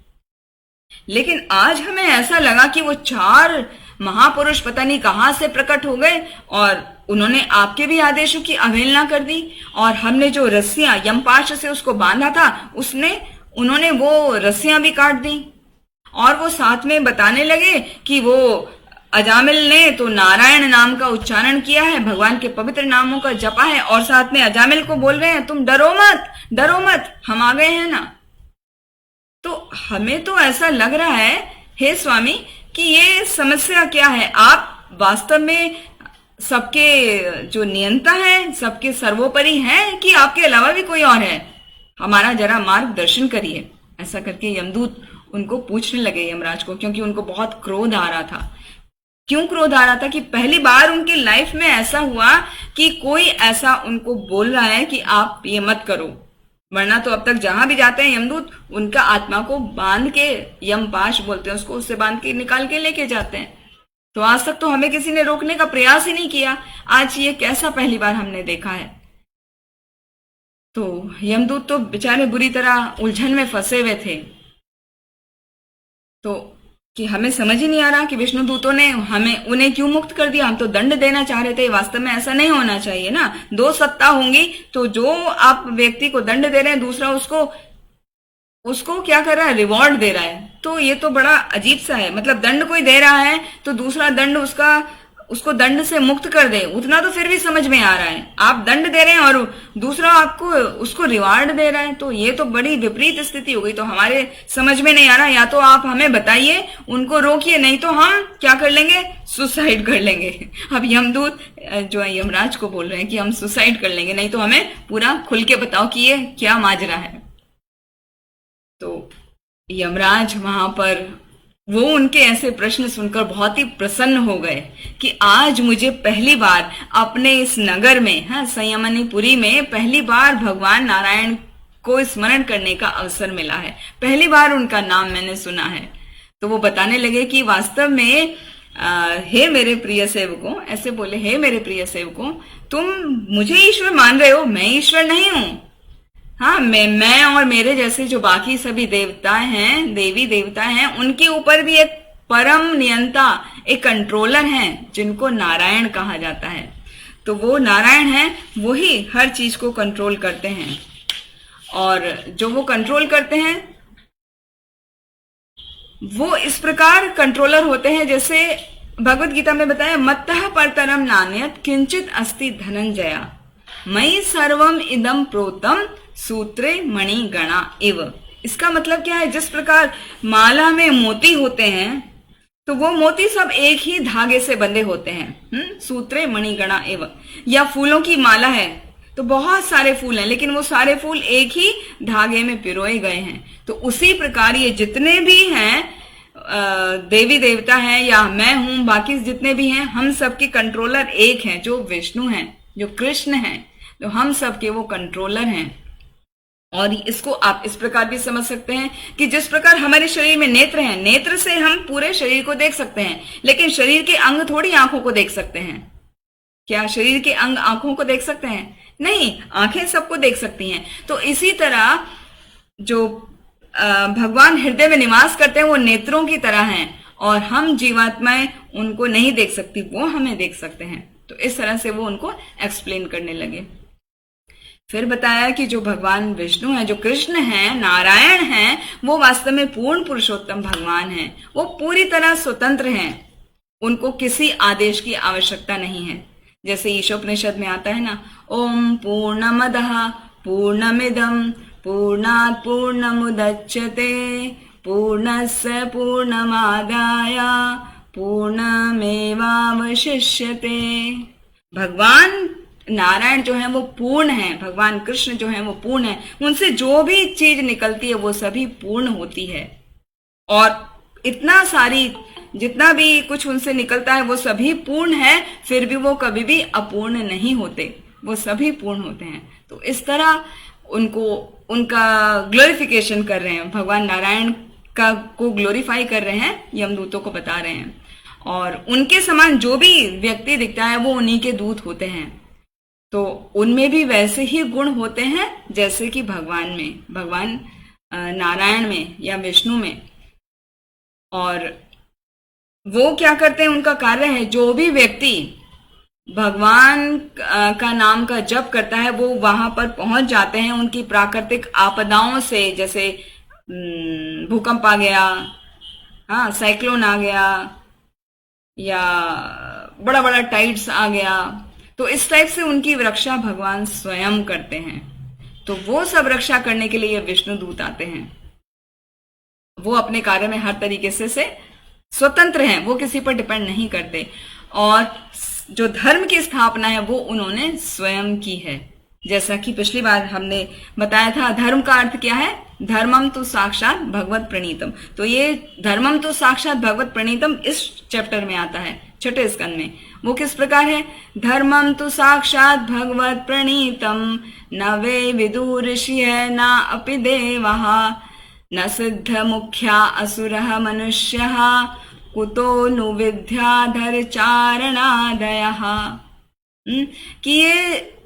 लेकिन आज हमें ऐसा लगा कि वो 4 महापुरुष पता नहीं कहां से प्रकट हो गए और उन्होंने आपके भी आदेशों की अवहेलना कर दी, और हमने जो रस्सियां यमपाश से उसको बांधा था उसने उन्होंने वो रस्सियां भी काट दी और वो साथ में बताने लगे कि वो अजामिल ने तो नारायण नाम का उच्चारण किया है, भगवान के पवित्र नामों का जपा है, और साथ में अजामिल को बोल रहे हैं तुम डरो मत, हम आ गए हैं ना। तो हमें तो ऐसा लग रहा है हे स्वामी कि ये समस्या क्या है, आप वास्तव में सबके जो नियंता है, सबके सर्वोपरि हैं कि आपके अलावा भी कोई और है, हमारा जरा मार्गदर्शन करिए। ऐसा करके यमदूत उनको पूछने लगे यमराज को, क्योंकि उनको बहुत क्रोध आ रहा था। क्यों क्रोध आ रहा था कि पहली बार उनकी लाइफ में ऐसा हुआ कि कोई ऐसा उनको बोल रहा है कि आप ये मत करो, वरना तो अब तक जहां भी जाते हैं यमदूत उनका आत्मा को बांध के, यमपाश बोलते हैं उसको, उससे बांध के निकाल के लेके जाते हैं। तो आज तक तो हमें किसी ने रोकने का प्रयास ही नहीं किया, आज ये कैसा पहली बार हमने देखा है। तो यमदूत तो बेचारे बुरी तरह उलझन में फंसे हुए थे। तो कि हमें समझ ही नहीं आ रहा कि विष्णु दूतों ने उन्हें क्यों मुक्त कर दिया। हम तो दंड देना चाह रहे थे, वास्तव में ऐसा नहीं होना चाहिए ना। दो सत्ता होंगी, तो जो आप व्यक्ति को दंड दे रहे हैं, दूसरा उसको क्या कर रहा है, रिवॉर्ड दे रहा है। तो ये तो बड़ा अजीब सा है, मतलब दंड कोई दे रहा है तो दूसरा दंड उसको दंड से मुक्त कर दे, उतना तो फिर भी समझ में आ रहा है। आप दंड दे रहे हैं और दूसरा आपको उसको रिवार्ड दे रहा है, तो ये तो बड़ी विपरीत स्थिति हो गई। तो हमारे समझ में नहीं आ रहा, या तो आप हमें बताइए, उनको रोकिए, नहीं तो हम क्या कर लेंगे, सुसाइड कर लेंगे। अब यमदूत जो है यमराज को बोल रहे हैं कि हम सुसाइड कर लेंगे, नहीं तो हमें पूरा खुल के बताओ कि ये क्या माजरा है। तो यमराज वहां पर वो उनके ऐसे प्रश्न सुनकर बहुत ही प्रसन्न हो गए कि आज मुझे पहली बार अपने इस नगर में, संयमनीपुरी में पहली बार भगवान नारायण को स्मरण करने का अवसर मिला है, पहली बार उनका नाम मैंने सुना है। तो वो बताने लगे कि वास्तव में हे मेरे प्रिय सेवकों, ऐसे बोले, हे मेरे प्रिय सेवकों, तुम मुझे ईश्वर मान रहे हो, मैं ईश्वर नहीं हूं। हाँ, मैं और मेरे जैसे जो बाकी सभी देवता हैं, देवी देवता हैं, उनके ऊपर भी एक परम नियंता, एक कंट्रोलर हैं, जिनको नारायण कहा जाता है। तो वो नारायण हैं, वही हर चीज को कंट्रोल करते हैं। और जो वो कंट्रोल करते हैं वो इस प्रकार कंट्रोलर होते हैं, जैसे भगवत गीता में बताया, मत्तः परतरम नान्यत् किंचित अस्ति धनंजया मयि सर्वम इदम प्रोतम सूत्रे मणि गणा इव। इसका मतलब क्या है, जिस प्रकार माला में मोती होते हैं तो वो मोती सब एक ही धागे से बंधे होते हैं, सूत्रे मणि गणा इव। या फूलों की माला है तो बहुत सारे फूल हैं, लेकिन वो सारे फूल एक ही धागे में पिरोए गए हैं। तो उसी प्रकार ये जितने भी हैं देवी देवता हैं, या मैं हूं, बाकी जितने भी हैं, हम सबके कंट्रोलर एक हैं, जो विष्णु हैं, जो कृष्ण हैं, तो हम सबके वो कंट्रोलर हैं। और इसको आप इस प्रकार भी समझ सकते हैं कि जिस प्रकार हमारे शरीर में नेत्र हैं, नेत्र से हम पूरे शरीर को देख सकते हैं, लेकिन शरीर के अंग थोड़ी आंखों को देख सकते हैं। क्या शरीर के अंग आंखों को देख सकते हैं? नहीं, आंखें सबको देख सकती हैं। तो इसी तरह जो भगवान हृदय में निवास करते हैं वो नेत्रों की तरह हैं, और हम जीवात्माएं उनको नहीं देख सकती, वो हमें देख सकते हैं। तो इस तरह से वो उनको एक्सप्लेन करने लगे। फिर बताया कि जो भगवान विष्णु हैं, जो कृष्ण हैं, नारायण हैं, वो वास्तव में पूर्ण पुरुषोत्तम भगवान हैं। वो पूरी तरह स्वतंत्र हैं, उनको किसी आदेश की आवश्यकता नहीं है। जैसे ईशोपनिषद में आता है ना, ओम पूर्णमदः पूर्णमिदं पूर्णात् पूर्णमुदच्यते पूर्णस्य पूर्णमादाय पूर्णमेवावशिष्यते। भगवान नारायण जो है वो पूर्ण है, भगवान कृष्ण जो है वो पूर्ण है, उनसे जो भी चीज निकलती है वो सभी पूर्ण होती है। और इतना सारी जितना भी कुछ उनसे निकलता है वो सभी पूर्ण है, फिर भी वो कभी भी अपूर्ण नहीं होते, वो सभी पूर्ण होते हैं। तो इस तरह उनका ग्लोरिफिकेशन कर रहे हैं, भगवान नारायण को ग्लोरीफाई कर रहे हैं, यमदूतों को बता रहे हैं। और उनके समान जो भी व्यक्ति दिखता है वो उन्हीं के दूत होते हैं। तो उनमें भी वैसे ही गुण होते हैं जैसे कि भगवान नारायण में या विष्णु में। और वो क्या करते हैं, उनका कार्य है, जो भी व्यक्ति भगवान का नाम का जप करता है वो वहां पर पहुंच जाते हैं। उनकी प्राकृतिक आपदाओं से, जैसे भूकंप आ गया, हाँ साइक्लोन आ गया, या बड़ा बड़ा टाइड्स आ गया, तो इस टाइप से उनकी रक्षा भगवान स्वयं करते हैं। तो वो सब रक्षा करने के लिए विष्णु दूत आते हैं। वो अपने कार्य में हर तरीके से स्वतंत्र हैं, वो किसी पर डिपेंड नहीं करते। और जो धर्म की स्थापना है वो उन्होंने स्वयं की है। जैसा कि पिछली बार हमने बताया था, धर्म का अर्थ क्या है? धर्मम तो साक्षात भगवत प्रणीतम। तो ये धर्मम तो साक्षात भगवत प्रणीतम इस चैप्टर में आता है, छठे स्कंद में। वो किस प्रकार है? धर्मम तो साक्षात भगवत प्रणीतम, न वे विदुर्षिय न अपि देवः, न सिद्ध मुख्या असुरः मनुष्यः, कुतो नु विद्याधर चारणादयः। कि ये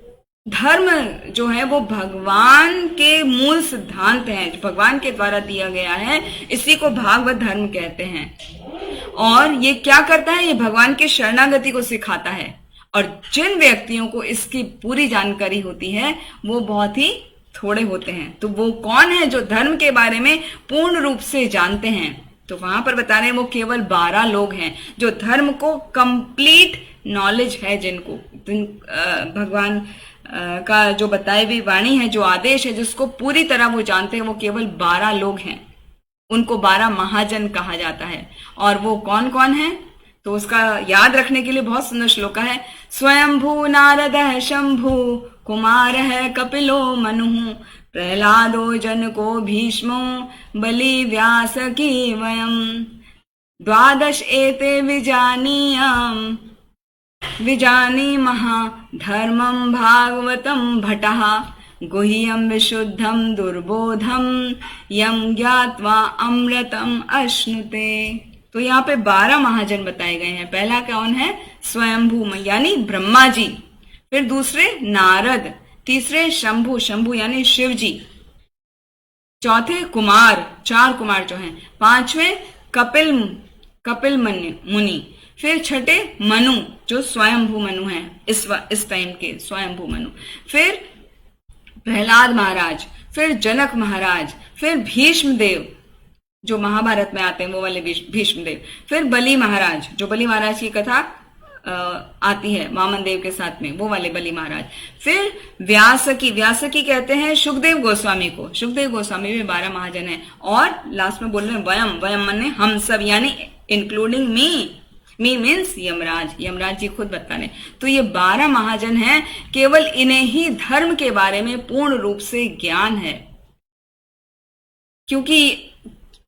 धर्म जो है वो भगवान के मूल सिद्धांत हैं, जो भगवान के द्वारा दिया गया है, इसी को भागवत धर्म कहते हैं। और ये क्या करता है? ये भगवान की शरणागति को सिखाता है। और जिन व्यक्तियों को इसकी पूरी जानकारी होती है वो बहुत ही थोड़े होते हैं। तो वो कौन है जो धर्म के बारे में पूर्ण रूप से जानते हैं? तो वहां पर बता रहे हैं वो केवल 12 लोग हैं जो धर्म को कंप्लीट नॉलेज है, जिनको भगवान का जो बताई हुई वाणी है, जो आदेश है, जिसको पूरी तरह वो जानते हैं, वो केवल 12 लोग हैं। उनको 12 महाजन कहा जाता है। और वो कौन कौन है? तो उसका याद रखने के लिए बहुत सुंदर श्लोक है। स्वयंभू नारद शंभु, कुमार है कपिलो मनु, प्रहलादो जनको भीष्मो, बलि व्यास की वयम, 12 एते विजानीमः धर्मं भागवतं भटः, गुह्यं विशुद्धं दुर्बोधं, यं ज्ञात्वा अमृतम अश्नुते। तो यहाँ पे 12 महाजन बताए गए हैं। पहला कौन है? स्वयंभू यानी ब्रह्मा जी, फिर दूसरे नारद, तीसरे शंभु, शंभु यानी शिव जी, चौथे कुमार, 4 कुमार जो हैं, पांचवें कपिल मुनि, फिर छठे मनु जो स्वयंभू मनु हैं, इस टाइम के स्वयंभू मनु, फिर प्रहलाद महाराज, फिर जनक महाराज, फिर भीष्म देव जो महाभारत में आते हैं वो वाले भीष्म देव, फिर बलि महाराज, जो बलि महाराज की कथा आती है वामन देव के साथ में, वो वाले बलि महाराज, फिर व्यासकी कहते हैं सुखदेव गोस्वामी को। सुखदेव गोस्वामी भी 12 महाजन है। और लास्ट में बोल रहे हैं वयम माने हम सब, यानी including me means Yamraj ji खुद बता रहे। तो ये 12 महाजन हैं, केवल इन्हें ही धर्म के बारे में पूर्ण रूप से ज्ञान है। क्योंकि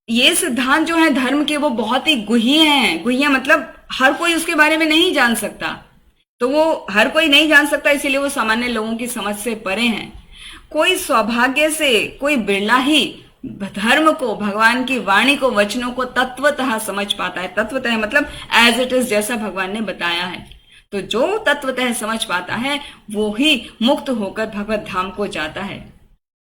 ये सिद्धांत जो है धर्म के वो बहुत ही गुह्य हैं। गुह्य मतलब हर कोई उसके बारे में नहीं जान सकता। तो वो हर कोई नहीं जान सकता, इसीलिए वो सामान्य लोगों की समझ से परे हैं। कोई सौभाग्य से, कोई बिरला ही धर्म को, भगवान की वाणी को, वचनों को तत्वतः समझ पाता है। तत्वतः मतलब एज इट इज, जैसा भगवान ने बताया है। तो जो तत्वतः समझ पाता है वो ही मुक्त होकर भगवत धाम को जाता है।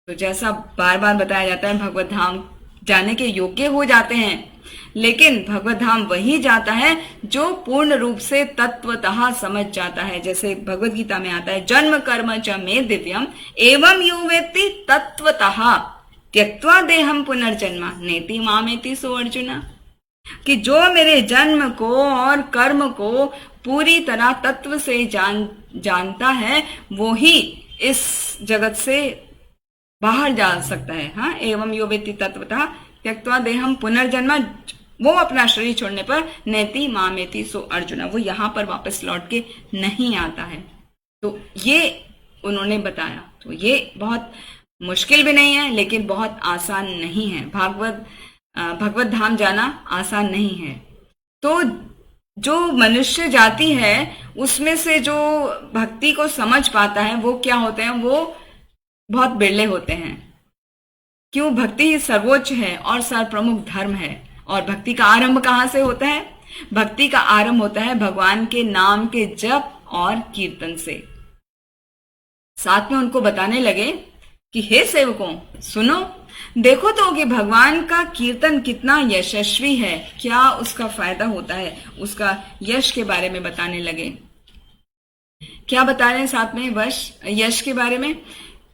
तो जैसा बार बार बताया जाता है, भगवत धाम जाने के योग्य हो जाते हैं, लेकिन भगवत धाम वही जाता है जो पूर्ण रूप से तत्वतः समझ जाता है। जैसे भगवत गीता में आता है, जन्म कर्म च मे दिव्यम एवं यो वेत्ति तत्वतः त्यक्त्वा देहम पुनर्जन्मा नेति मामेति सो अर्जुना। कि जो मेरे जन्म को और कर्म को पूरी तरह तत्व से जानता है, वो ही इस जगत से बाहर जा सकता है। हाँ, एवं यो वेत्ति तत्वतः त्यक्त्वा देहम पुनर्जन्मा, वो अपना शरीर छोड़ने पर नेति मामेति सो अर्जुना, वो यहाँ पर वापस लौट के नहीं आता है। तो ये उन्होंने बताया। तो ये बहुत मुश्किल भी नहीं है, लेकिन बहुत आसान नहीं है। भगवत धाम जाना आसान नहीं है। तो जो मनुष्य जाति है उसमें से जो भक्ति को समझ पाता है वो क्या होते हैं? वो बहुत बिरले होते हैं। क्यों? भक्ति ही सर्वोच्च है और सर्वप्रमुख धर्म है। और भक्ति का आरंभ कहाँ से होता है? भक्ति का आरंभ होता है भगवान के नाम के जप और कीर्तन से। साथ में उनको बताने लगे कि हे सेवकों, सुनो, देखो तो कि भगवान का कीर्तन कितना यशस्वी है, क्या उसका फायदा होता है। उसका यश के बारे में बताने लगे। क्या बता रहे हैं साथ में? यश के बारे में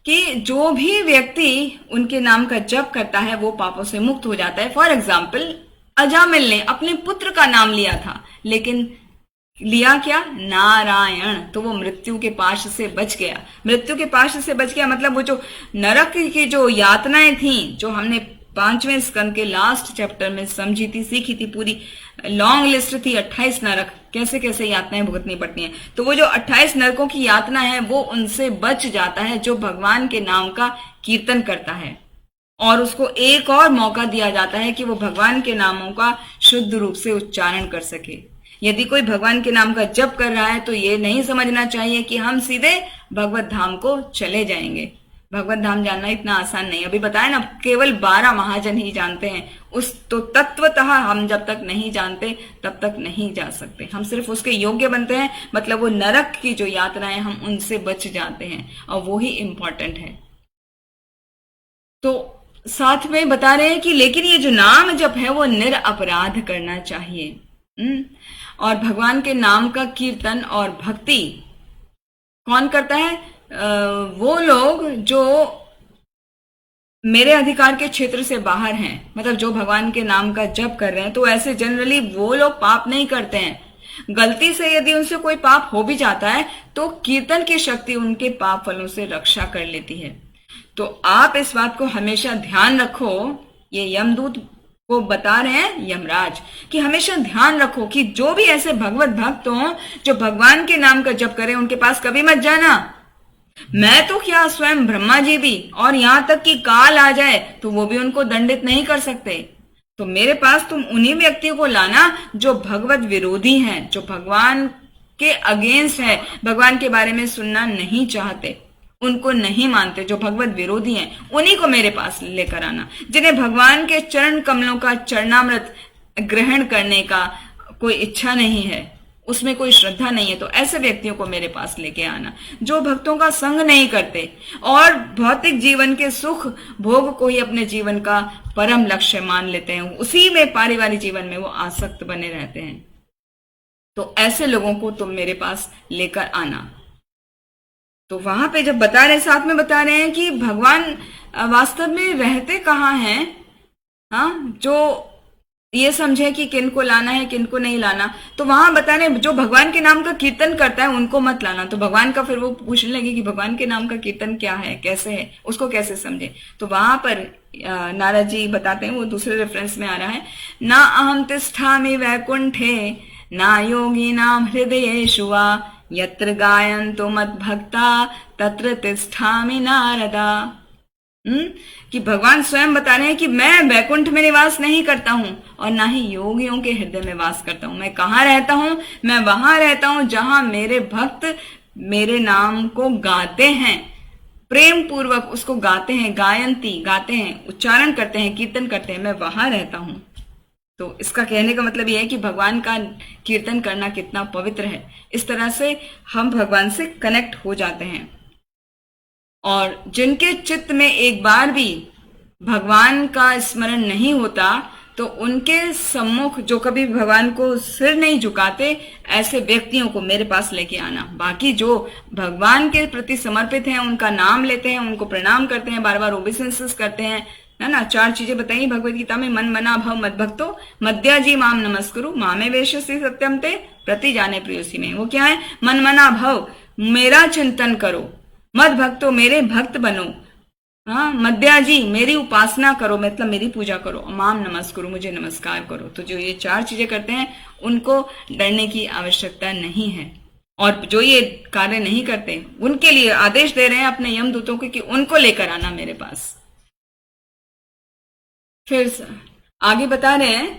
कि जो भी व्यक्ति उनके नाम का जप करता है वो पापों से मुक्त हो जाता है। फॉर एग्जाम्पल, अजामिल ने अपने पुत्र का नाम लिया था, लेकिन लिया क्या? नारायण। तो वो मृत्यु के पाश से बच गया। मृत्यु के पाश से बच गया मतलब वो जो नरक की जो यातनाएं थी, जो हमने 5वें स्कंद के लास्ट चैप्टर में समझी थी, सीखी थी, पूरी लॉन्ग लिस्ट थी 28 नरक, कैसे कैसे यातनाएं भुगतनी पड़ती हैं। तो वो जो 28 नरकों की यातना है वो उनसे बच जाता है जो भगवान के नाम का कीर्तन करता है, और उसको एक और मौका दिया जाता है कि वो भगवान के नामों का शुद्ध रूप से उच्चारण कर सके। यदि कोई भगवान के नाम का जप कर रहा है तो ये नहीं समझना चाहिए कि हम सीधे भगवत धाम को चले जाएंगे। भगवत धाम जानना इतना आसान नहीं। अभी बताया ना, केवल 12 महाजन ही जानते हैं उस, तो तत्वतः हम जब तक नहीं जानते तब तक नहीं जा सकते। हम सिर्फ उसके योग्य बनते हैं, मतलब वो नरक की जो यात्राएं हम उनसे बच जाते हैं, और वो ही इंपॉर्टेंट है। तो साथ में बता रहे हैं कि लेकिन ये जो नाम जप है वो निरपराध करना चाहिए। और भगवान के नाम का कीर्तन और भक्ति कौन करता है? वो लोग जो मेरे अधिकार के क्षेत्र से बाहर हैं, मतलब जो भगवान के नाम का जप कर रहे हैं, तो ऐसे जनरली वो लोग पाप नहीं करते हैं। गलती से यदि उनसे कोई पाप हो भी जाता है तो कीर्तन की शक्ति उनके पाप फलों से रक्षा कर लेती है। तो आप इस बात को हमेशा ध्यान रखो। ये यमदूत को बता रहे हैं, यमराज, कि हमेशा ध्यान रखो कि जो भी ऐसे भगवत भक्त हों जो भगवान के नाम का जप करें, उनके पास कभी मत जाना। मैं तो क्या, स्वयं ब्रह्मा जी भी, और यहां तक कि काल आ जाए तो वो भी उनको दंडित नहीं कर सकते। तो मेरे पास तुम उन्हीं व्यक्तियों को लाना जो भगवत विरोधी हैं, जो भगवान के अगेंस्ट है, भगवान के बारे में सुनना नहीं चाहते, उनको नहीं मानते, जो भगवत विरोधी हैं, उन्हीं को मेरे पास लेकर आना। जिन्हें भगवान के चरण कमलों का चरणामृत ग्रहण करने का कोई इच्छा नहीं है, उसमें कोई श्रद्धा नहीं है, तो ऐसे व्यक्तियों को मेरे पास लेके आना। जो भक्तों का संग नहीं करते और भौतिक जीवन के सुख भोग को ही अपने जीवन का परम लक्ष्य मान लेते हैं, उसी में पारिवारिक जीवन में वो आसक्त बने रहते हैं, तो ऐसे लोगों को तुम मेरे पास लेकर आना। तो वहां पे जब बता रहे, साथ में बता रहे हैं कि भगवान वास्तव में रहते कहाँ हैं, हाँ, जो ये समझे कि किन को लाना है किन को नहीं लाना। तो वहां बता रहे जो भगवान के नाम का कीर्तन करता है उनको मत लाना। तो भगवान का फिर वो पूछने लगे कि भगवान के नाम का कीर्तन क्या है, कैसे है, उसको कैसे समझे। तो वहां पर नारद जी बताते हैं, वो दूसरे रेफरेंस में आ रहा है, ना अहम तिष्ठामि वैकुंठे ना योगी नाम हृदयेषु वा यत्र गायन्तो मद्भक्ता तत्र तिष्ठामि नारदा। कि भगवान स्वयं बता रहे हैं कि मैं वैकुंठ में निवास नहीं करता हूं और ना ही योगियों के हृदय में वास करता हूं। मैं कहाँ रहता हूं? मैं वहां रहता हूं जहां मेरे भक्त मेरे नाम को गाते हैं, प्रेम पूर्वक उसको गाते हैं, गायंती गाते हैं, उच्चारण करते हैं, कीर्तन करते हैं, मैं वहां रहता हूं। तो इसका कहने का मतलब यह है कि भगवान का कीर्तन करना कितना पवित्र है। इस तरह से हम भगवान से कनेक्ट हो जाते हैं। और जिनके चित्त में एक बार भी भगवान का स्मरण नहीं होता, तो उनके सम्मुख जो कभी भगवान को सिर नहीं झुकाते, ऐसे व्यक्तियों को मेरे पास लेके आना। बाकी जो भगवान के प्रति समर्पित हैं, उनका नाम लेते हैं, उनको प्रणाम करते हैं, बार बार ओबिसेंसेस करते हैं, ना 4 चीजें बताई भगवद गीता में, मन मना भव मद भक्तो मद्याजी माम नमस्कुरु मामे वेशसी सत्यम ते प्रति जाने प्रियोसी में। वो क्या है? मन मना भव, मेरा चिंतन करो, मद भक्तो, मेरे भक्त बनो, हाँ, मद्याजी, मेरी उपासना करो, मतलब मेरी पूजा करो, माम नमस्कुरु, मुझे नमस्कार करो। तो जो ये 4 चीजें करते हैं उनको डरने की आवश्यकता नहीं है। और जो ये कार्य नहीं करते उनके लिए आदेश दे रहे हैं अपने यमदूतों को कि उनको लेकर आना मेरे पास। फिर आगे बता रहे हैं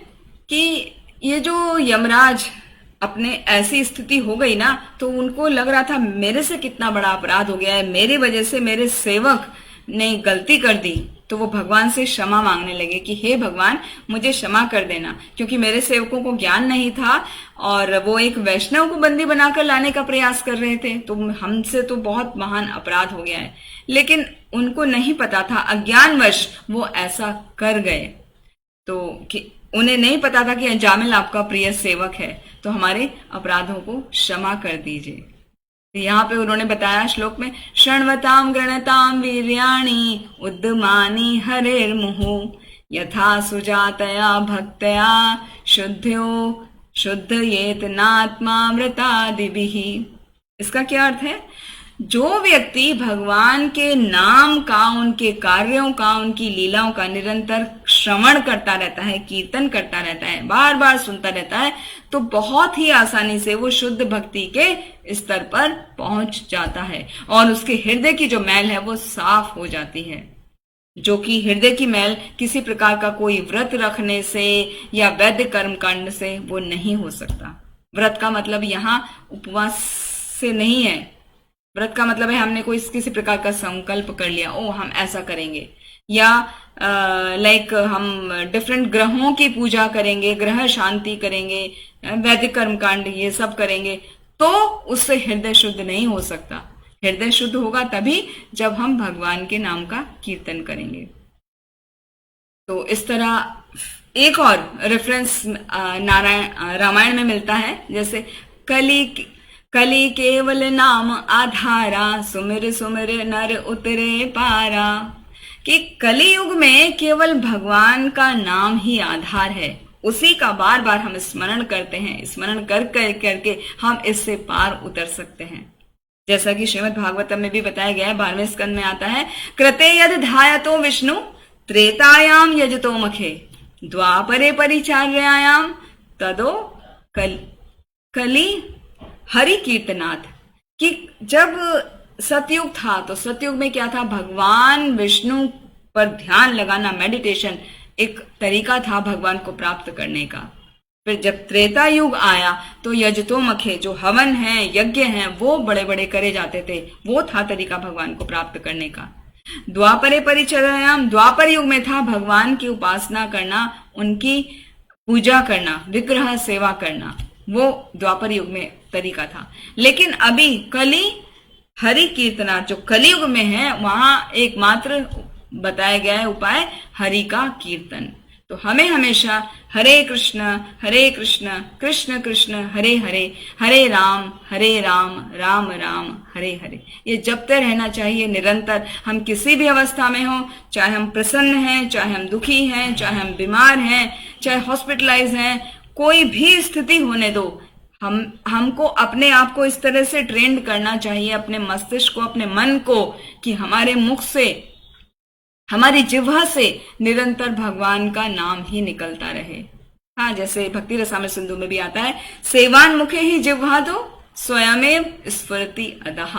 कि ये जो यमराज अपने ऐसी स्थिति हो गई ना, तो उनको लग रहा था मेरे से कितना बड़ा अपराध हो गया है, मेरी वजह से मेरे सेवक ने गलती कर दी। तो वो भगवान से क्षमा मांगने लगे कि हे भगवान, मुझे क्षमा कर देना, क्योंकि मेरे सेवकों को ज्ञान नहीं था और वो एक वैष्णव को बंदी बनाकर लाने का प्रयास कर रहे थे, तो हमसे तो बहुत महान अपराध हो गया है। लेकिन उनको नहीं पता था, अज्ञानवश वो ऐसा कर गए। तो कि उन्हें नहीं पता था कि अजामिल आपका प्रिय सेवक है, तो हमारे अपराधों को क्षमा कर दीजिए। यहाँ पे उन्होंने बताया श्लोक में, शृण्वताम गृणताम वीर्याणि उद्यमानि हरेर्मुहुः यथा सुजातया भक्तया शुद्धयो शुद्धयेत नात्मामृतादिभिः। इसका क्या अर्थ है? जो व्यक्ति भगवान के नाम का, उनके कार्यों का, उनकी लीलाओं का निरंतर श्रवण करता रहता है, कीर्तन करता रहता है, बार बार सुनता रहता है, तो बहुत ही आसानी से वो शुद्ध भक्ति के स्तर पर पहुंच जाता है और उसके हृदय की जो मैल है वो साफ हो जाती है। जो कि हृदय की मैल किसी प्रकार का कोई व्रत रखने से या वैद्य कर्म कांड से वो नहीं हो सकता। व्रत का मतलब यहाँ उपवास से नहीं है। व्रत का मतलब है हमने कोई किसी प्रकार का संकल्प कर लिया, ओ हम ऐसा करेंगे, या लाइक हम डिफरेंट ग्रहों की पूजा करेंगे, ग्रह शांति करेंगे, वैदिक कर्म कांड ये सब करेंगे, तो उससे हृदय शुद्ध नहीं हो सकता। हृदय शुद्ध होगा तभी जब हम भगवान के नाम का कीर्तन करेंगे। तो इस तरह एक और रेफरेंस नारायण रामायण में मिलता है, जैसे कली केवल नाम आधारा, सुमिर सुमिर नर उतरे पारा। कि कली युग में केवल भगवान का नाम ही आधार है, उसी का बार बार हम स्मरण करते हैं, स्मरण करके हम इससे पार उतर सकते हैं। जैसा कि श्रीमद् भागवतम में भी बताया गया है, 12वें स्कंद में आता है, कृते यद ध्यायतो विष्णु त्रेतायाम यजतो मखे द्वापरे परिचार्यायाम तदो कली हरि कीर्तनाथ। कि जब सतयुग था तो सतयुग में क्या था, भगवान विष्णु पर ध्यान लगाना, मेडिटेशन एक तरीका था भगवान को प्राप्त करने का। फिर जब त्रेता युग आया तो यजतो मखे, जो हवन है, यज्ञ हैं, वो बड़े बड़े करे जाते थे, वो था तरीका भगवान को प्राप्त करने का। द्वापरे परिचर्यायाम, द्वापर युग में था भगवान की उपासना करना, उनकी पूजा करना, विग्रह सेवा करना, वो द्वापर युग में तरीका था। लेकिन अभी कली हरि कीर्तना, जो कलयुग में है, वहां एकमात्र बताया गया है उपाय हरि का कीर्तन। तो हमें हमेशा हरे कृष्ण कृष्ण कृष्ण हरे हरे, हरे राम राम राम हरे हरे, ये जपते रहना चाहिए निरंतर। हम किसी भी अवस्था में हो, चाहे हम प्रसन्न हैं, चाहे हम दुखी हैं, चाहे हम बीमार हैं, चाहे हॉस्पिटलाइज हैं, कोई भी स्थिति होने दो, हमको अपने आप को इस तरह से ट्रेंड करना चाहिए, अपने मस्तिष्क को, अपने मन को, कि हमारे मुख से, हमारी जिह्वा से निरंतर भगवान का नाम ही निकलता रहे। हाँ, जैसे भक्ति रसामृत सिंधु में भी आता है, सेवान मुखे ही जिह्वा दो स्वयमेव स्फुरति अदः,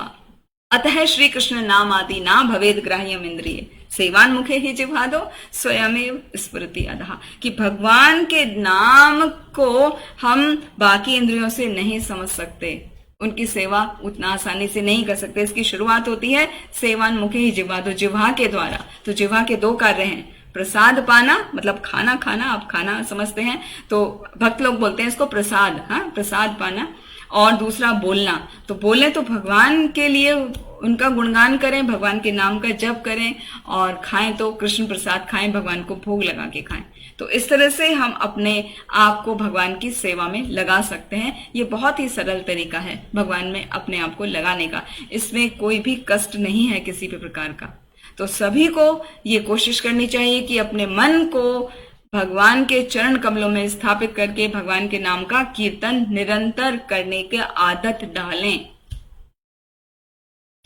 अतः श्री कृष्ण नाम आदि ना भवेद ग्राह्यम इंद्रिय, सेवान मुखे ही जिह्वा दो स्वयमेव स्फुरति अदः। कि भगवान के नाम को हम बाकी इंद्रियों से नहीं समझ सकते, उनकी सेवा उतना आसानी से नहीं कर सकते। इसकी शुरुआत होती है सेवान मुखे ही जिह्वा दो, जिह्वा के द्वारा। तो जिह्वा के दो कार्य हैं, प्रसाद पाना मतलब खाना खाना, आप खाना समझते हैं तो भक्त लोग बोलते हैं इसको प्रसाद, हाँ प्रसाद पाना, और दूसरा बोलना। तो बोले तो भगवान के लिए उनका गुणगान करें, भगवान के नाम का जप करें, और खाएं तो कृष्ण प्रसाद खाएं, भगवान को भोग लगा के खाएं। तो इस तरह से हम अपने आप को भगवान की सेवा में लगा सकते हैं। ये बहुत ही सरल तरीका है भगवान में अपने आप को लगाने का, इसमें कोई भी कष्ट नहीं है किसी भी प्रकार का। तो सभी को ये कोशिश करनी चाहिए कि अपने मन को भगवान के चरण कमलों में स्थापित करके भगवान के नाम का कीर्तन निरंतर करने की आदत डालें।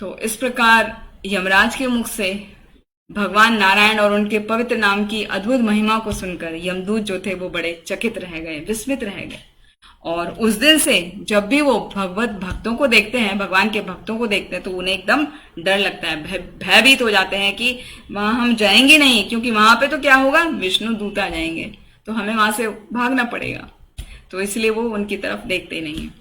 तो इस प्रकार यमराज के मुख से भगवान नारायण और उनके पवित्र नाम की अद्भुत महिमा को सुनकर यमदूत जो थे वो बड़े चकित रह गए, विस्मित रह गए। और उस दिन से जब भी वो भगवत भक्तों को देखते हैं, भगवान के भक्तों को देखते हैं, तो उन्हें एकदम डर लगता है, भयभीत हो जाते हैं कि वहां हम जाएंगे नहीं, क्योंकि वहां पे तो क्या होगा, विष्णु दूत आ जाएंगे, तो हमें वहां से भागना पड़ेगा। तो इसलिए वो उनकी तरफ देखते ही नहीं है।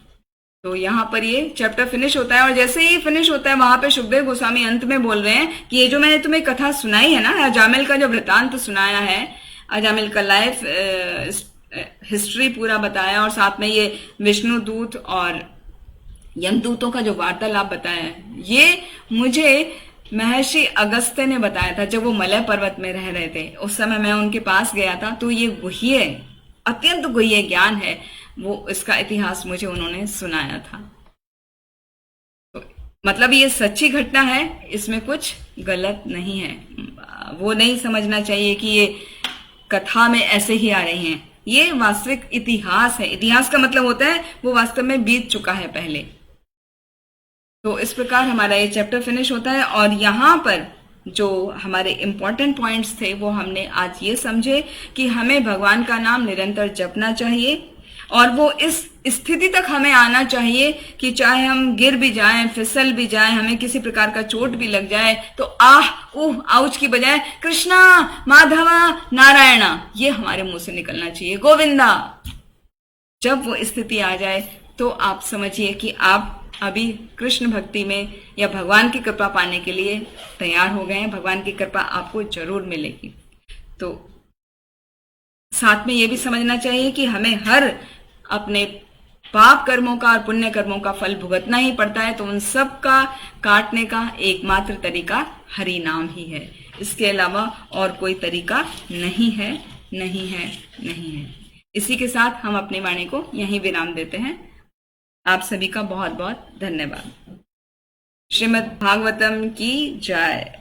तो यहाँ पर ये चैप्टर फिनिश होता है, और जैसे ही फिनिश होता है वहां पे सुखदेव गोस्वामी अंत में बोल रहे हैं कि ये जो मैंने तुम्हें कथा सुनाई है ना, अजामिल का जो वृतांत सुनाया है, अजामिल का लाइफ हिस्ट्री पूरा बताया, और साथ में ये विष्णु दूत और यमदूतों का जो वार्तालाप बताया है, ये मुझे महर्षि अगस्त्य ने बताया था जब वो मलय पर्वत में रह रहे थे। उस समय मैं उनके पास गया था, तो ये गुह्य, अत्यंत गुह्य ज्ञान है, वो इसका इतिहास मुझे उन्होंने सुनाया था। तो मतलब ये सच्ची घटना है, इसमें कुछ गलत नहीं है। वो नहीं समझना चाहिए कि ये कथा में ऐसे ही आ रही हैं। ये वास्तविक इतिहास है। इतिहास का मतलब होता है वो वास्तव में बीत चुका है पहले। तो इस प्रकार हमारा ये चैप्टर फिनिश होता है। और यहाँ पर जो हमारे इंपॉर्टेंट पॉइंट्स थे वो हमने आज ये समझे कि हमें भगवान का नाम निरंतर जपना चाहिए, और वो इस स्थिति तक हमें आना चाहिए कि चाहे हम गिर भी जाएं, फिसल भी जाएं, हमें किसी प्रकार का चोट भी लग जाए तो आउच की बजाय कृष्णा, माधवा, नारायणा ये हमारे मुंह से निकलना चाहिए, गोविंदा। जब वो स्थिति आ जाए तो आप समझिए कि आप अभी कृष्ण भक्ति में या भगवान की कृपा पाने के लिए तैयार हो गए हैं। भगवान की कृपा आपको जरूर मिलेगी। तो साथ में ये भी समझना चाहिए कि हमें हर अपने पाप कर्मों का और पुण्य कर्मों का फल भुगतना ही पड़ता है। तो उन सब का काटने का एकमात्र तरीका हरि नाम ही है। इसके अलावा और कोई तरीका नहीं है, नहीं है, नहीं है। इसी के साथ हम अपनी वाणी को यहीं विराम देते हैं। आप सभी का बहुत बहुत धन्यवाद। श्रीमद् भागवतम की जय।